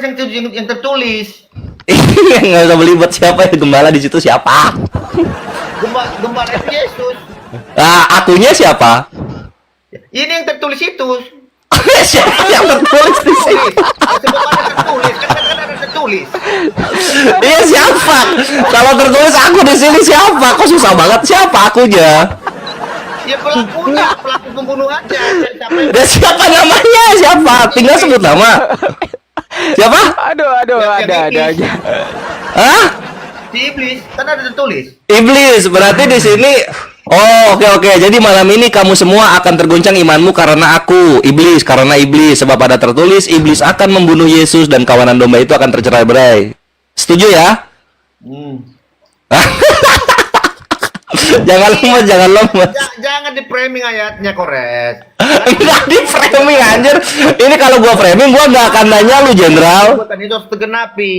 yang tertulis. Nggak usah belibet, siapa yang gembala di situ siapa? Gembala itu Yesus. Ah, akunya siapa? Ini yang tertulis itu. Siapa yang tertulis di sini? Sebab ada tertulis, kan ada tertulis. Iya siapa? Kalau tertulis aku di sini siapa? Kok susah banget siapa akunya? Ya pelakunya, pelaku pembunuhannya. Siapa yang Dan siapa namanya? Siapa? Tinggal sebut nama. Siapa? Aduh, Yang ada iblis. aja. Hah? Si iblis, kan ada tertulis. Iblis. Berarti di sini. Oh, oke. Jadi malam ini kamu semua akan tergoncang imanmu karena aku, iblis, karena iblis. Sebab ada tertulis, iblis akan membunuh Yesus dan kawanan domba itu akan tercerai-berai. Setuju ya? Jangan lemes. Jangan di framing ayatnya, Kores. Enggak di framing anjir. Ini kalau gua framing gua nggak akan nanya lu jenderal. Bukan itu harus tergenapi.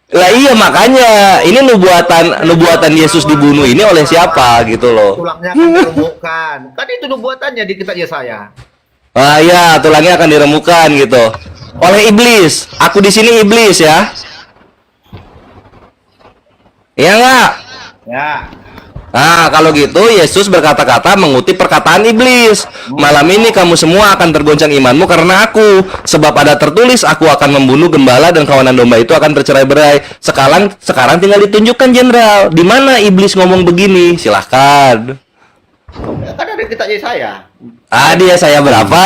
Lah iya makanya ini nubuatan Yesus dibunuh ini oleh siapa gitu loh. Tulangnya akan diremukkan. Kan itu nubuatannya di kitab Yesaya. Ah iya, tulangnya akan diremukkan gitu. Oleh iblis. Aku di sini iblis ya. Iya enggak? Ya. Nah, kalau gitu Yesus berkata-kata mengutip perkataan iblis. Malam ini kamu semua akan tergoncang imanmu karena aku. Sebab ada tertulis, aku akan membunuh gembala dan kawanan domba itu akan tercerai-berai. Sekarang tinggal ditunjukkan jenderal. Di mana iblis ngomong begini? Silahkan. Kan ada kitab Yesaya. Dia saya berapa?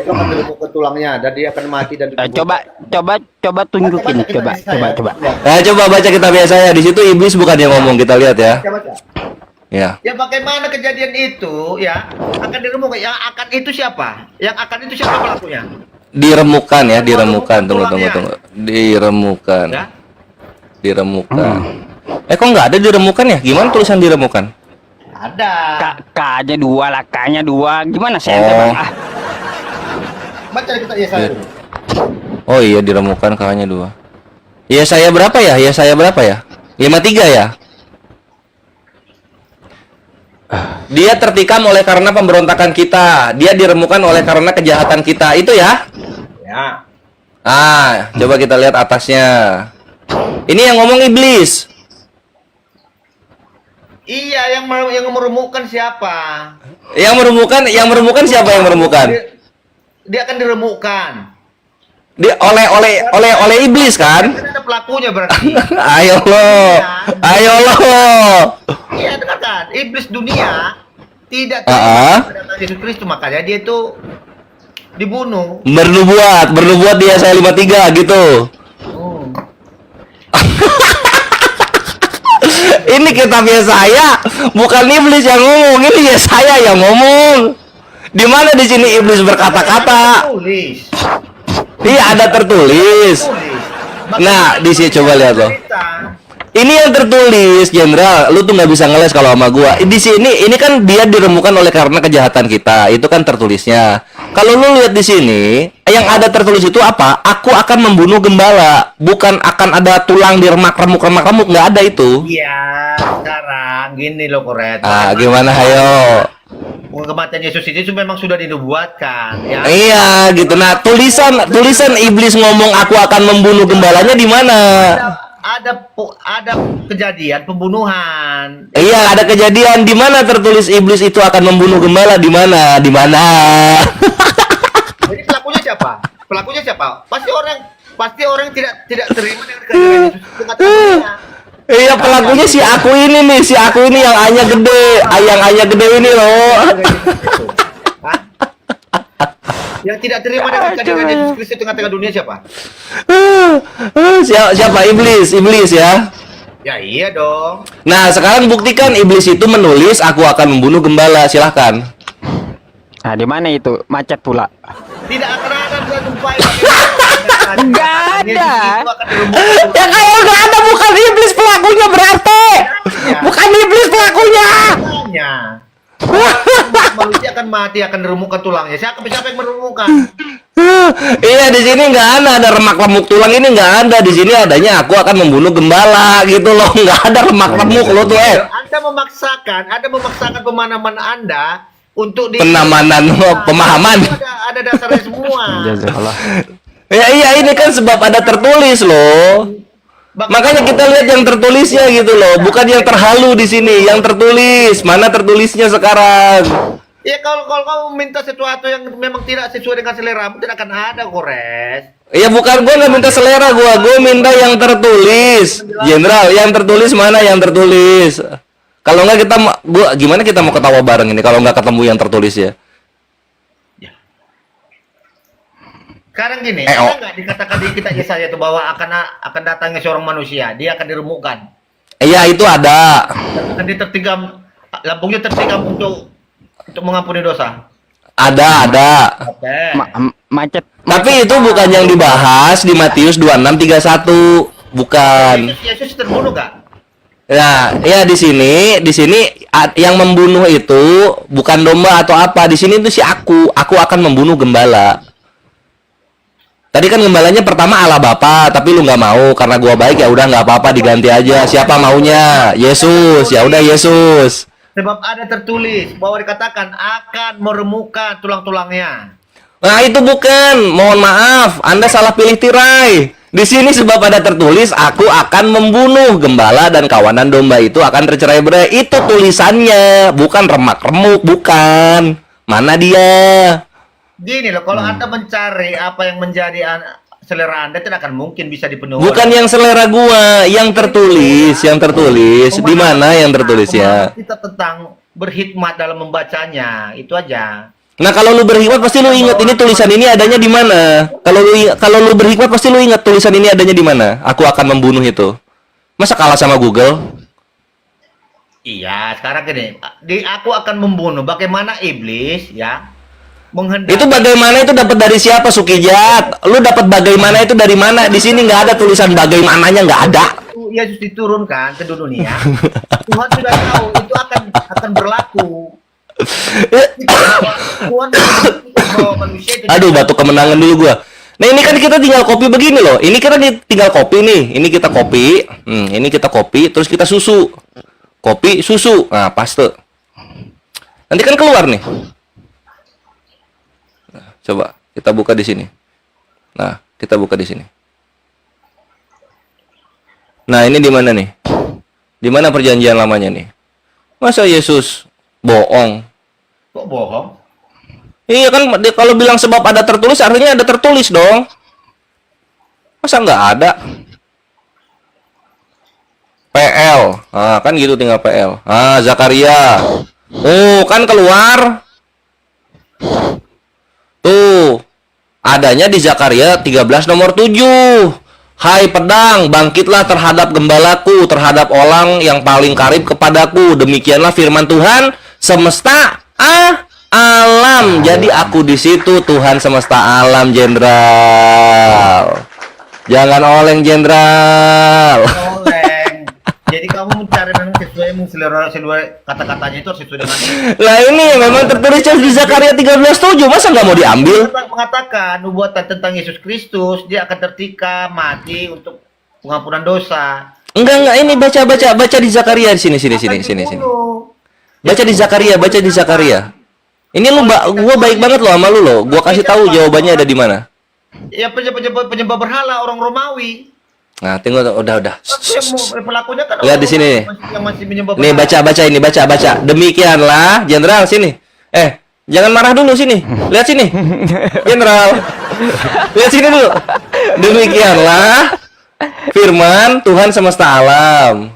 Itu akan diremukkan tulangnya dan dia akan mati dan Coba tunjukin, coba. Coba baca kitab Yesaya. Di situ iblis bukan yang ngomong, kita lihat ya. Baca. Ya. Ya bagaimana kejadian itu ya akan diremukkan. Yang akan itu siapa? Yang akan itu siapa pelakunya? Diremukan ya, diremukan. Tunggu. Diremukan. Ya? Diremukan. Kok nggak ada diremukan ya? Gimana tulisan diremukan? Ada. K-nya 2 lah, K-nya 2. Gimana sih Oh. Baca kitab Yesaya dulu. Oh iya, diremukan kakaknya 2. Ya saya berapa ya? 53 ya? Dia tertikam oleh karena pemberontakan kita. Dia diremukan oleh karena kejahatan kita. Itu ya? Ya. Coba kita lihat atasnya. Ini yang ngomong iblis. Iya, yang meremukkan siapa? Yang meremukkan siapa yang meremukkan? Dia akan diremukkan. Oleh iblis kan? Kan ada pelakunya berarti. Ayo lo. Iya, dengarkan. Iblis dunia tidak kedatangan Yesus Kristus, makanya dia itu dibunuh. Bernubuat dia saya 53 gitu. Ini kitab Yesaya, bukan iblis yang ngomong, ini Yesaya yang ngomong. Di mana di sini iblis berkata-kata? Tulis. Iya ada tertulis. Tulis. Nah, di sini coba lihat loh. Ini yang tertulis, Jenderal. Lu tuh nggak bisa ngeles kalau sama gua. Di sini, ini kan dia diremukkan oleh karena kejahatan kita. Itu kan tertulisnya. Kalau lu lihat di sini, yang ada tertulis itu apa? Aku akan membunuh gembala. Bukan akan ada tulang di remuk. Nggak ada itu. Iya, sekarang gini loh, Koret. Ah, gimana, hayo? Kematian Yesus itu memang sudah dinubuatkan, ya. Iya, gitu. Nah, tulisan iblis ngomong aku akan membunuh gembalanya di mana? Ada kejadian pembunuhan. Iya, ada kejadian di mana tertulis iblis itu akan membunuh gembala di mana? Di mana? Jadi pelakunya siapa? Pelakunya siapa? Pasti orang tidak terima dengan kejadian Yesus itu kata-katanya. Iya, pelakunya si aku ini nih, si aku ini yang A-nya gede, yang gede ini loh. Hah? Yang tidak terima dengan kehadiran Yesus Kristus di tengah-tengah dunia siapa? Siapa? Iblis ya. Ya iya dong. Nah, sekarang buktikan iblis itu menulis aku akan membunuh gembala, silahkan. Nah, di mana itu? Macet pula. Tidak akan ada upaya. Enggak ada. Ya kalau nggak ada bukan iblis pelakunya berarti. Bukan iblis pelakunya. Manusia akan mati, akan diremukkan tulangnya. Siapa yang meremukkan? Iya, di sini nggak ada remuk tulang ini nggak ada. Di sini adanya aku akan membunuh gembala gitu loh. Nggak ada remuk lo tuh. Anda memaksakan pemahaman Anda untuk pemahaman. Ada dasarnya semua. Ya iya, ini kan sebab ada tertulis loh. Makanya kita lihat yang tertulisnya gitu loh, bukan yang terhalu di sini, yang tertulis. Mana tertulisnya sekarang? Ya kalau kamu minta sesuatu yang memang tidak sesuai dengan seleramu, tidak akan ada, Kores. Iya, bukan gua nggak minta selera gua minta yang tertulis. Jenderal, yang tertulis mana yang tertulis? Kalau nggak gimana kita mau ketawa bareng ini kalau nggak ketemu yang tertulis ya? Sekarang gini, ada nggak dikatakan di kitab Yesaya itu bahwa akan datangnya seorang manusia, dia akan diremukkan. Iya, itu ada. Akan ditertingam, lambungnya tertingam untuk mengampuni dosa. Ada. Oke. Macet. Tapi itu bukan yang dibahas di Matius 26:31, bukan. Yesus terbunuh nggak? Ya di sini yang membunuh itu bukan domba atau apa. Di sini itu si aku akan membunuh gembala. Tadi kan gembalanya pertama Allah Bapa, tapi lu nggak mau karena gua baik, ya udah nggak apa-apa diganti aja. Siapa maunya? Yesus. Ya udah Yesus. Sebab ada tertulis bahwa dikatakan akan meremukkan tulang-tulangnya. Nah, itu bukan. Mohon maaf, Anda salah pilih tirai. Di sini sebab ada tertulis aku akan membunuh gembala dan kawanan domba itu akan tercerai-berai. Itu tulisannya, bukan remak-remuk, bukan. Mana dia? Gini loh, kalau Anda mencari apa yang menjadi selera Anda tidak akan mungkin bisa dipenuhi. Bukan yang selera gua, yang tertulis. Di mana yang tertulis ya? Kita tentang berhikmat dalam membacanya, itu aja. Nah, kalau lu berhikmat pasti lu ingat ini tulisan ini adanya di mana. Kalau lu berhikmat pasti lu ingat tulisan ini adanya di mana. Aku akan membunuh itu. Masa kalah sama Google? Iya, sekarang gini, aku akan membunuh. Bagaimana iblis ya? Itu bagaimana itu dapat dari siapa, Sukijat? Lu dapat bagaimana itu dari mana? Di sini nggak ada tulisan bagaimananya, nggak ada. Yesus diturunkan ke dunia. Tuhan sudah tahu itu akan berlaku. Tuhan bahwa manusia itu. Aduh, batuk kemenangan dulu gua. Nah, ini kan kita tinggal copy begini loh. Ini kita tinggal copy nih. Ini kita copy. Ini kita copy, terus kita susu. Copy, susu. Nah, paste. Nanti kan keluar nih. Coba kita buka di sini. Nah, kita buka di sini. Nah, ini di mana nih? Di mana perjanjian lamanya nih? Masa Yesus bohong? Kok bohong? Iya kan, kalau bilang sebab ada tertulis artinya ada tertulis dong. Masa nggak ada? PL. Nah, kan gitu tinggal PL. Zakaria. Oh, kan keluar. Tuh, adanya di Zakaria 13 nomor 7. Hai pedang, bangkitlah terhadap gembalaku, terhadap orang yang paling karib kepadaku. Demikianlah firman Tuhan semesta alam. Jadi aku di situ Tuhan semesta alam, Jenderal. Jangan oleng, Jenderal. Oleng. seluruh kata-katanya itu harus sesuai dengan Lah ini memang tertulis di Zakaria 13:7, masa nggak mau diambil? mengatakan nubuatan tentang Yesus Kristus, dia akan tertika mati untuk pengampunan dosa. Enggak, ini baca di Zakaria sini. Baca di Zakaria. Ini gua baik banget loh sama lu loh. Gua kasih tahu jawabannya ada di mana. Ya penyembah berhala orang Romawi. Nah, tengok udah. Pelakunya kan Lihat di sini. yang masih menyembah Nih berhala. baca. Demikianlah, Jenderal sini. Jangan marah dulu sini. Lihat sini. Jenderal. Lihat sini dulu. Demikianlah firman Tuhan semesta alam.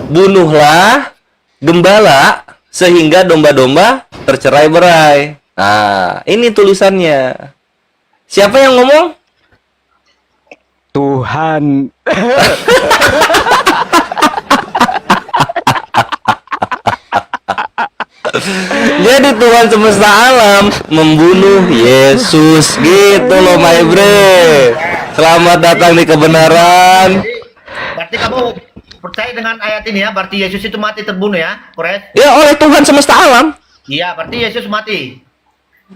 Bunuhlah gembala sehingga domba-domba tercerai-berai. Nah, ini tulisannya. Siapa yang ngomong? Tuhan. Jadi Tuhan semesta alam membunuh Yesus gitu loh, my bre. Selamat datang di kebenaran. Berarti kamu percaya dengan ayat ini ya? Berarti Yesus itu mati terbunuh ya, Kores? Ya, oleh Tuhan semesta alam. Iya, berarti Yesus mati.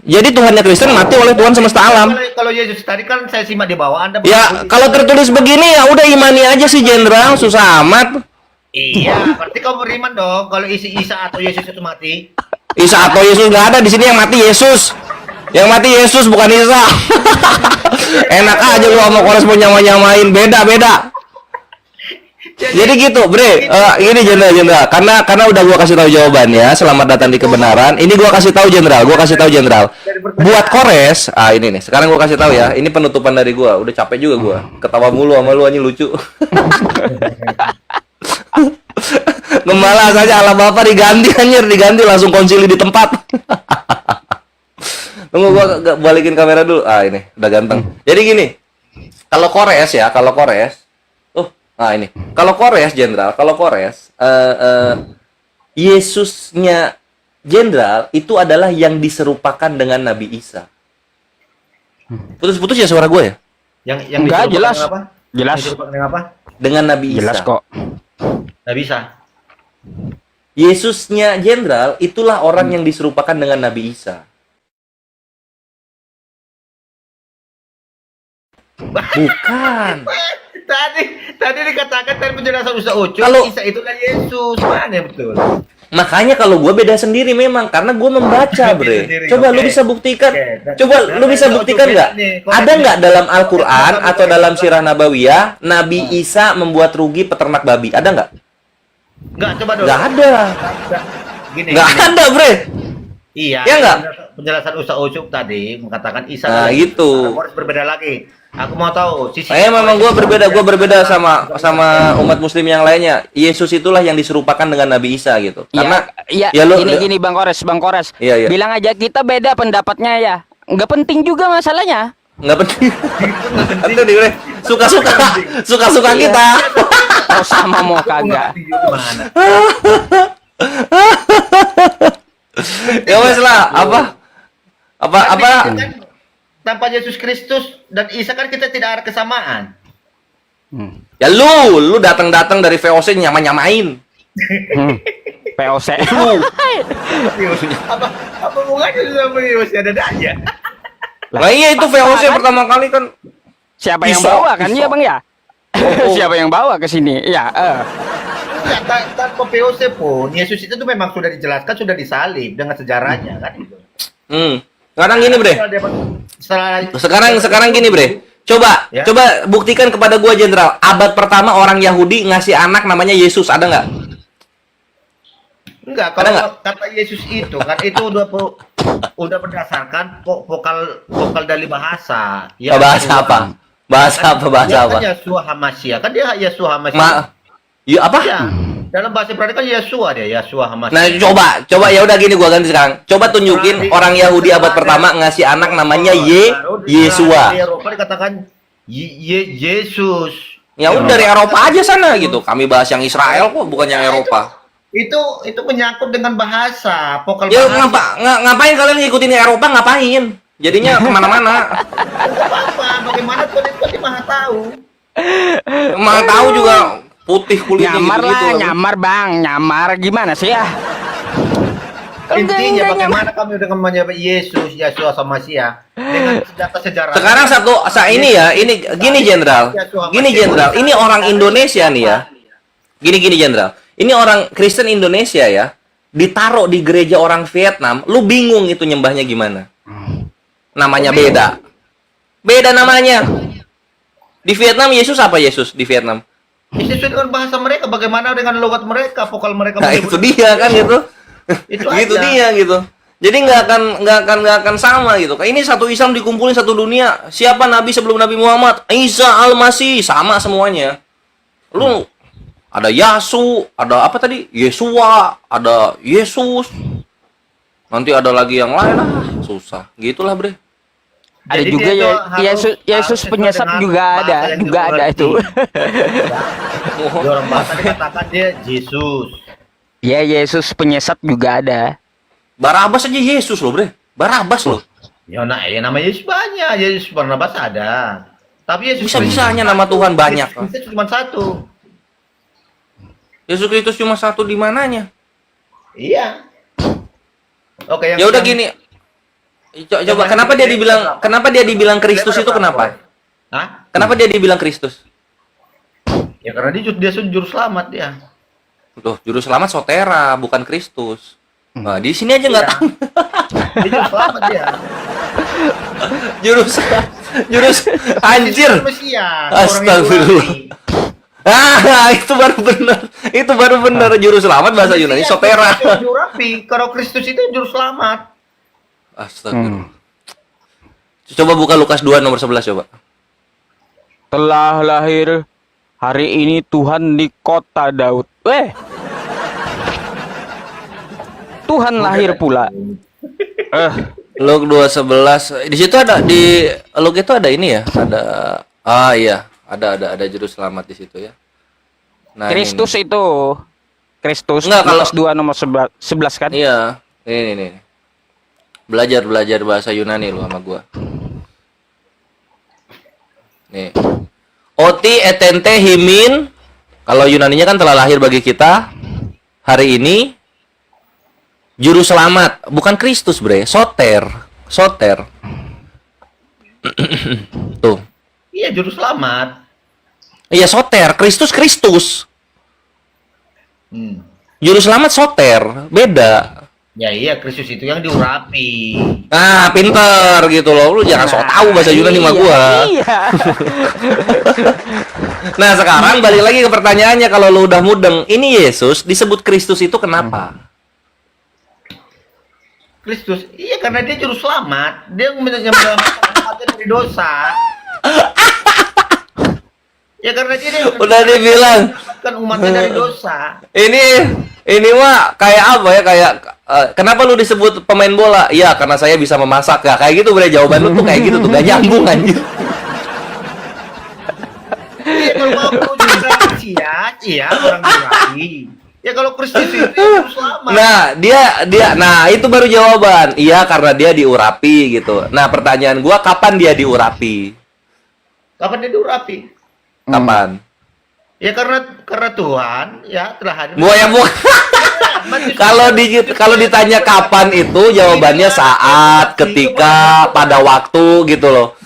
Jadi Tuhannya Kristen mati oleh Tuhan semesta alam. Kalau Yesus tadi kan saya simak di bawah, Anda Ya, kalau tertulis begini ya udah imani aja sih, Jenderal, susah amat. Iya, berarti kamu beriman dong kalau isi Isa atau Yesus itu mati. Isa atau Yesus nggak ada di sini, yang mati Yesus. Yang mati Yesus bukan Isa. Enak aja lu sama Kores mau nyamain, beda. Jadi gitu, Bre. Ini Jenderal. Karena udah gua kasih tahu jawabannya. Selamat datang di kebenaran. Ini gua kasih tahu Jenderal. Buat Kores, ini nih. Sekarang gua kasih tahu ya. Ini penutupan dari gua. Udah capek juga gua. Ketawa mulu sama lu, anjing lucu. Gembala saja ala Bapak diganti langsung konsili di tempat. Tunggu gua balikin kamera dulu. Ini udah ganteng. Jadi gini. Kalau Kores, ini. Kalau Kores, Jenderal, Yesusnya Jenderal itu adalah yang diserupakan dengan Nabi Isa. Putus-putus ya suara gue ya? Yang Enggak, diserupakan jelas. dengan apa? Jelas. Yang diserupakan dengan apa? Dengan Nabi Isa. Jelas kok. Nggak bisa. Yesusnya Jenderal itulah orang yang diserupakan dengan Nabi Isa. Bukan. Tadi dikatakan dari penjelasan Ustaz Ucup, Kalau- Isa itu kan Yesus. Mana yang betul? Makanya kalau gue beda sendiri memang karena gue membaca, Bre. Sendiri, Coba lu oke. bisa buktikan. Oke. Coba lu bisa Nah, buktikan Ucup nggak? nih, Ada nggak dalam Al-Qur'an atau dalam Sirah Nabawiyah Nabi Isa membuat rugi peternak babi? Ada nggak? Nggak, coba dulu. Nggak ada. Gini. Nggak ada, Bre. Iya. Ya nggak? Penjelasan Ustaz Ucup tadi mengatakan Isa. Nah, adalah- gitu. Aku harus berbeda lagi. Aku mau tahu sisi. Memang gue berbeda sama umat Muslim yang lainnya. Yesus itulah yang diserupakan dengan Nabi Isa gitu. Karena ya, lu- gini Bang Kores. Iya. Bilang aja kita beda pendapatnya ya. Nggak penting juga masalahnya. nggak penting. Itu nih, Bre. Suka kita. Mau sama mau kagak. Gimana? Ya wes lah, apa Kan tanpa Yesus Kristus dan Isa kan kita tidak ada kesamaan. ya lu datang dari VOC nyamain. POC. apa hubungannya sama Yesus ada aja? Nah iya itu VOC pertama kali kan. Siapa yang Iso, bawa kan iso. ya Bang ya? Oh. Siapa yang bawa ke sini? Ya, Enggak, tanpa POC pun Yesus itu tuh memang sudah dijelaskan, sudah disalib dengan sejarahnya kan itu. Sekarang gini, Bre. Sekarang gini, Bre. Coba Ya. buktikan kepada gua, Jenderal. Abad pertama orang Yahudi ngasih anak namanya Yesus, ada nggak? Enggak, Ada kalau nggak? kata Yesus itu kan itu udah berdasarkan vokal dari bahasa. Bahasa apa? Bahasa Dia apa? kan Yeshua Hamashiach. Kan dia Yeshua Hamashiach. Ya apa? Ya. Dalam bahasa Ibrani kan Yeshua dia, Yeshua Hamashiach. Nah, coba ya udah gini gua ganti sekarang. Coba tunjukin orang Yahudi abad pertama ngasih anak namanya Yesua. Di Eropa dikatakan Yesus. Ya udah dari Eropa aja sana gitu. Kami bahas yang Israel kok, bukan yang Eropa. Itu menyangkut dengan bahasa, vokal Ya bahasa. ngapain kalian ngikutin Eropa, ngapain? Jadinya kemana-mana. Apa? Bagaimana kau maha tahu? Mau tahu juga putih kulitnya Nyamar gitu-gitu lah, Bro. nyamar bang, nyamar gimana sih ya? Intinya bagaimana kami dengan menyebut Yesus, Yeshua sama Masia dengan data sejarah. Sekarang ini ya, ini gini Jenderal. Gini Jenderal, ini orang Indonesia nih ya. Gini Jenderal. Ini orang Kristen Indonesia ya. Ditaruh di gereja orang Vietnam, lu bingung itu nyembahnya gimana? Namanya beda. Beda namanya. Di Vietnam Yesus apa Yesus di Vietnam? Yesus dengan bahasa mereka, bagaimana dengan logat mereka, vokal mereka. Nah, itu dia kan gitu. Itu Gitu aja. dia gitu. Jadi nggak akan sama gitu. Kayak ini satu Islam dikumpulin satu dunia. Siapa nabi sebelum Nabi Muhammad? Isa Al-Masih, sama semuanya. Lu ada Yasu, ada apa tadi? Yesua, ada Yesus. Nanti ada lagi yang lain susah. Gitulah, Bre. Ada Jadi juga dia ya, itu Yesus harus penyesat dengan juga bahasa ada, yang juga ada dimengerti. itu. Di orang bahasa dikatakan dia Yesus. Ya, Yesus penyesat juga ada. Barabas aja Yesus loh, Bre. Barabas loh. Ya, nama Yesus banyak. Yesus Barnabas ada. Tapi Yesus Bisa-bisanya nama Tuhan banyak. Yesus cuma satu. Yesus Kristus cuma satu di mananya? Iya. Oke, Ya udah gini. Coba kenapa dia dibilang Kristus itu kenapa? Hah? Kenapa dia dibilang Kristus? Ya karena dia juru selamat dia. Loh, juru selamat Sotera, bukan Kristus. Nah, di sini aja nggak Iya. tahu. Dia juru selamat dia. Jurus anjir. Mesias, Astagfirullah. Itu baru benar. Itu baru benar juru selamat bahasa Yunani Sotera. Juru rapi. Kalau Kristus itu juru selamat. Astagfirullah. Coba buka Lukas 2 nomor 11 coba. Telah lahir hari ini Tuhan di kota Daud. Tuhan lahir pula. Luk 2:11. Di situ ada di Luk itu ada ini ya, ada iya, ada juru selamat di situ ya. Nah, Kristus itu. Kristus Enggak, kalau- Lukas 2 nomor 11 kan? Iya, ini. Belajar bahasa Yunani lu sama gua. Nih. Oti etente himin. Kalau Yunaninya kan telah lahir bagi kita hari ini. Juru selamat, bukan Kristus, Bre. Soter. Tuh. Iya, juru selamat. Iya, Soter. Kristus. Hmm. Juru selamat Soter. Beda. Ya iya, Kristus itu yang diurapi. Ah, pinter gitu loh. Lu jangan sok tahu bahasa Yunani sama gua. Iya. Nah, sekarang balik lagi ke pertanyaannya, kalau lu udah mudeng, ini Yesus disebut Kristus itu kenapa? Kristus, iya karena dia juru selamat. Dia yang menyelamatkan umatnya dari dosa. Ya karena dia Udah dibilang. menyelamatkan umatnya dari dosa. Ini mah kayak apa ya? Kayak kenapa lu disebut pemain bola? Iya, karena saya bisa memasak ya. Kayak gitu bre, jawaban lu tuh kayak gitu tuh, gak nyambung anjir. Iya kalau mau juga iya orang diurapi. Ya kalau Kristus itu juru selamat. Nah, nah itu baru jawaban. Iya, karena dia diurapi gitu. Nah, pertanyaan gua, kapan dia diurapi? Kapan dia diurapi? Kapan? Ya karena Tuhan ya telah hadir. Kalau ditanya kapan itu jawabannya saat, ketika, pada waktu gitu loh.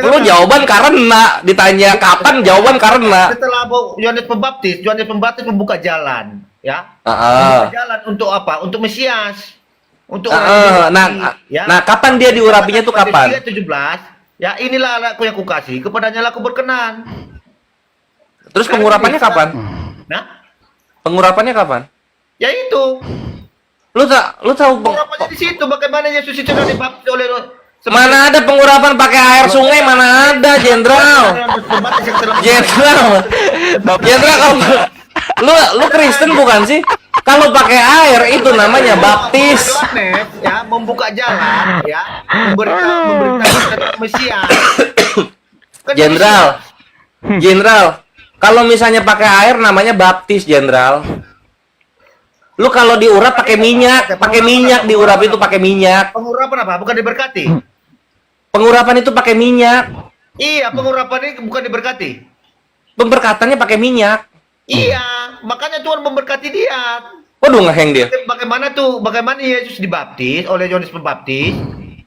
Lu jawaban karena, ditanya kapan jawaban karena. Setelah Yohanes Pembaptis membuka jalan, ya. Heeh. Membuka jalan untuk apa? Untuk Mesias. Untuk Nah, kapan dia diurapinya tuh kapan? 17, ya inilah anakku yang kukasih, kepadanya lah aku berkenan. Terus pengurapannya kapan? Nah, Pengurapannya kapan? ya itu. Lu tahu Pengurapannya di situ. Bagaimana Yesus itu sudah dibaptis oleh mana ada pengurapan pakai air sungai, mana ada, Jenderal. Jenderal, lu Kristen bukan sih? Kalau pakai air itu namanya baptis. Yohanes, ya membuka jalan, ya memberitakan Mesias. Kan Jenderal, kalau misalnya pakai air namanya baptis, Jenderal. Lu kalau diurap pakai minyak diurap itu pakai minyak. Pengurapan apa? Bukan diberkati. Pengurapan itu pakai minyak. Iya, pengurapan ini bukan diberkati. Pemberkatannya pakai minyak. Iya, makanya Tuhan memberkati dia. Waduh, ngeheng dia. Bagaimana Yesus dibaptis oleh Yohanes Pembaptis,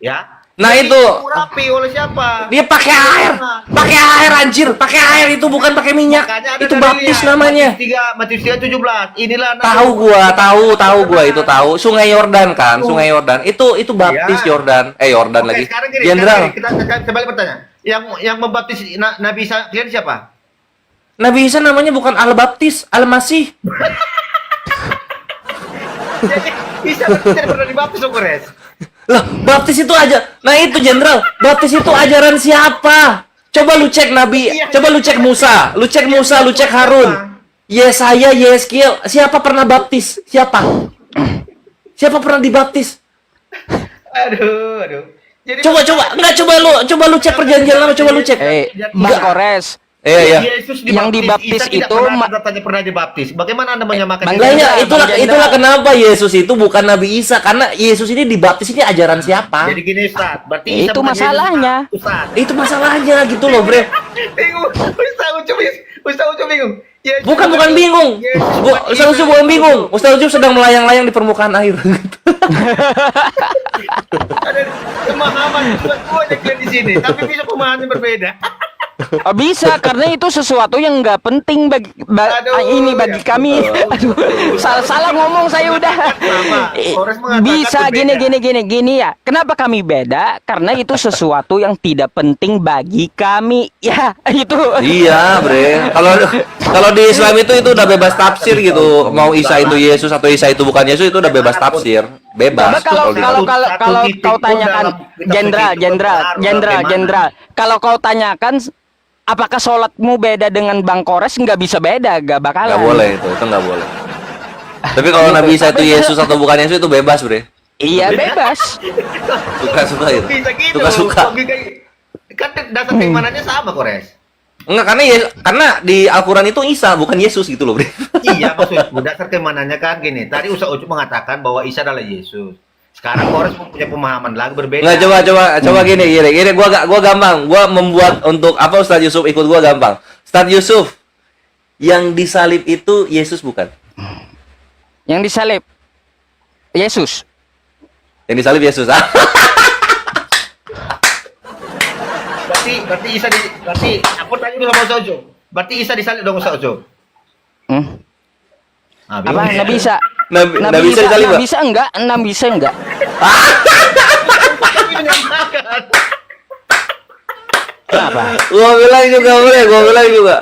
ya? Nah, Jadi, itu. rapi oleh siapa? Dia pakai air. Pakai air anjir, pakai air itu bukan pakai minyak. Makanya ada Itu dalilnya. baptis namanya. Matius 3:17. Inilah anak Tahu gua itu tahu. Sungai Yordan kan, Sungai Yordan. Itu baptis Iya. Yordan. Yordan Oke, lagi. sekarang gini, Jenderal. kita balik bertanya. Yang membaptis Nabi Isa kalian siapa? Nabi Isa namanya bukan Al-Baptis, Al-Masih. Jadi Isa tidak pernah dibaptis, Kores. Lah, baptis itu aja. Nah, itu Jenderal, baptis itu ajaran siapa? Coba lu cek Nabi, Iya. coba lu cek Musa, lu cek Harun. Yesaya, Yeskiel, siapa pernah baptis? Siapa? Siapa pernah dibaptis? Aduh. Jadi Coba lu cek perjanjian lama, coba lu cek. Bang Kores, Iya. Yesus yang Isa dibaptis tidak itu katanya pernah dibaptis. Bagaimana Anda menyamakan Bang itu? Lah Jenderal, ya, itulah Bang Jenderal. itulah kenapa Yesus itu bukan Nabi Isa, karena Yesus ini dibaptis ini ajaran siapa? Jadi gini Ustaz, berarti Isa Itu bukan masalahnya. Yesus, Ustaz. Itu masalahnya gitu loh, Bre. Bingung. Ustaz Ucup bingung. Yesus Bukan bingung. Yesus Ustaz Ucup bukan bingung. Ustaz Ucup sedang melayang-layang di permukaan air. Ada pemahaman dua-duanya kalian di sini, tapi bisa pemahaman yang berbeda. Bisa karena itu sesuatu yang nggak penting Aduh, ini bagi ya. kami. Aduh, salah ngomong saya udah. Sama. Kores mengatakan Bisa berbeda. gini ya. Kenapa kami beda? Karena itu sesuatu yang tidak penting bagi kami. Ya, itu. Iya, Bre. Kalau di Islam itu udah bebas tafsir gitu. Mau Isa itu Yesus atau Isa itu bukan Yesus itu udah bebas tafsir. Bebas. Coba kalau kau tanyakan jenderal, kalau kau tanyakan apakah sholatmu beda dengan Bang Kores, nggak bisa beda, nggak bakalan. Nggak boleh itu nggak boleh. Tapi kalau Nabi Isa itu Yesus atau bukan Yesus itu bebas, Bre. Iya bebas. Suka itu. Bisa gitu. Suka. Kan dasar keimanannya sama, Kores. Enggak, karena di Al-Qur'an itu Isa bukan Yesus gitu loh, Bre. Iya, maksudku dasar keimanannya kan gini. Tadi Ustaz Ucup mengatakan bahwa Isa adalah Yesus. Sekarang Kores punya pemahaman lagi berbeda. Nggak, coba gini, gua gampang, gua membuat untuk apa Ustaz Yusuf ikut gua gampang. Ustaz Yusuf, yang disalib itu Yesus bukan? Yang disalib Yesus. Yang disalib Yesus. Berarti berarti aku tanya dulu sama Ustaz Ucup. Berarti Isa disalib dong Ustaz Ucup. Ah, bingung Apa? ya. Nabi Isa. Nabi Isa disalib, Pak? Nabi Isa enggak? Nabi Isa enggak? Kenapa? Gua bilang juga.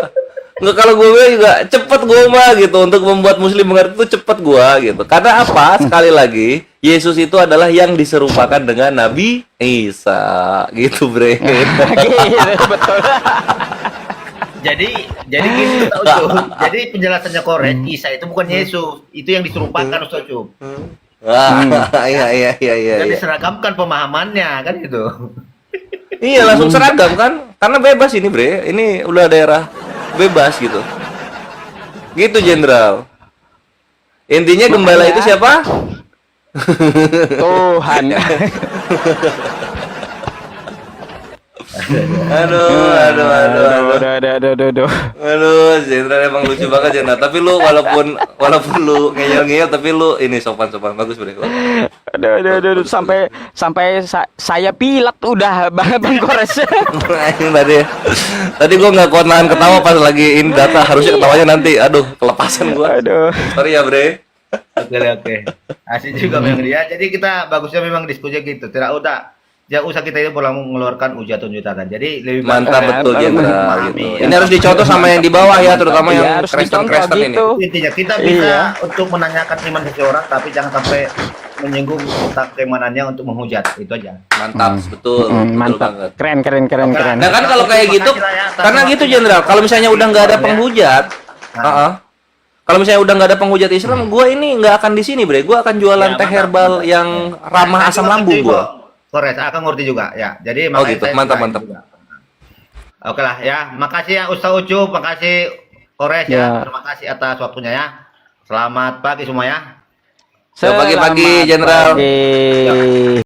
Nggak, kalau gue bilang juga cepet gue mah gitu untuk membuat muslim mengerti itu cepet gue gitu. Karena apa? Sekali lagi Yesus itu adalah yang diserupakan dengan Nabi Isa gitu, Bre. Gitu, betul. Jadi gini Ustaz Ucup. Jadi penjelasannya korek, Isa itu bukan Yesus, itu yang diserupakan Ustaz Ucup. Wah, iya. Dan diseragamkan pemahamannya kan gitu. Iya, langsung seragam kan? Karena bebas ini, Bre. Ini udah daerah bebas gitu. Gitu, Jenderal. Intinya gembala itu siapa? Tuhan. Aduh, Jenderal emang lucu banget, Jenderal. Tapi lu walaupun lu ngeyel-ngeyel tapi lu ini sopan bagus, Bre. Aduh, sampai saya pilat udah Bang Kores. Tadi gua nggak kuat nahan ketawa pas lagi in data, harusnya ketawanya nanti. Aduh, kelepasan gua. Aduh. Sorry ya, Bre. Oke. Asik juga memang dia. Jadi kita bagusnya memang diskusi gitu. Tidak usah kita ini mengeluarkan ujatan-ujatan. Jadi lebih Mantap betul, Jenderal memahami, gitu. ya. Ini harus dicontoh sama yang di bawah ya, terutama Iya, yang harus dicontoh Kristen ini. gitu. Intinya kita bisa Iya. untuk menanyakan iman seseorang, tapi jangan sampai menyinggung tentang keimanannya untuk menghujat. Itu aja. Mantap, betul. Betul Mantap. banget. Keren. Nah kan kalau kayak gitu, karena gitu Jenderal, kalau misalnya udah nggak ada penghujat, kalau misalnya udah nggak ada penghujat Islam, gue ini nggak akan di sini, Bre. Gue akan jualan Ya, teh herbal yang ramah asam lambung gue. Kores, akan ngerti juga ya. Jadi Oh makanya gitu, saya mantap. suka juga. Oke lah ya, makasih ya Ustaz Ucup, makasih Kores Ya. ya. Terima kasih atas waktunya ya. Selamat pagi semua ya. Selamat pagi, Jenderal. Pagi.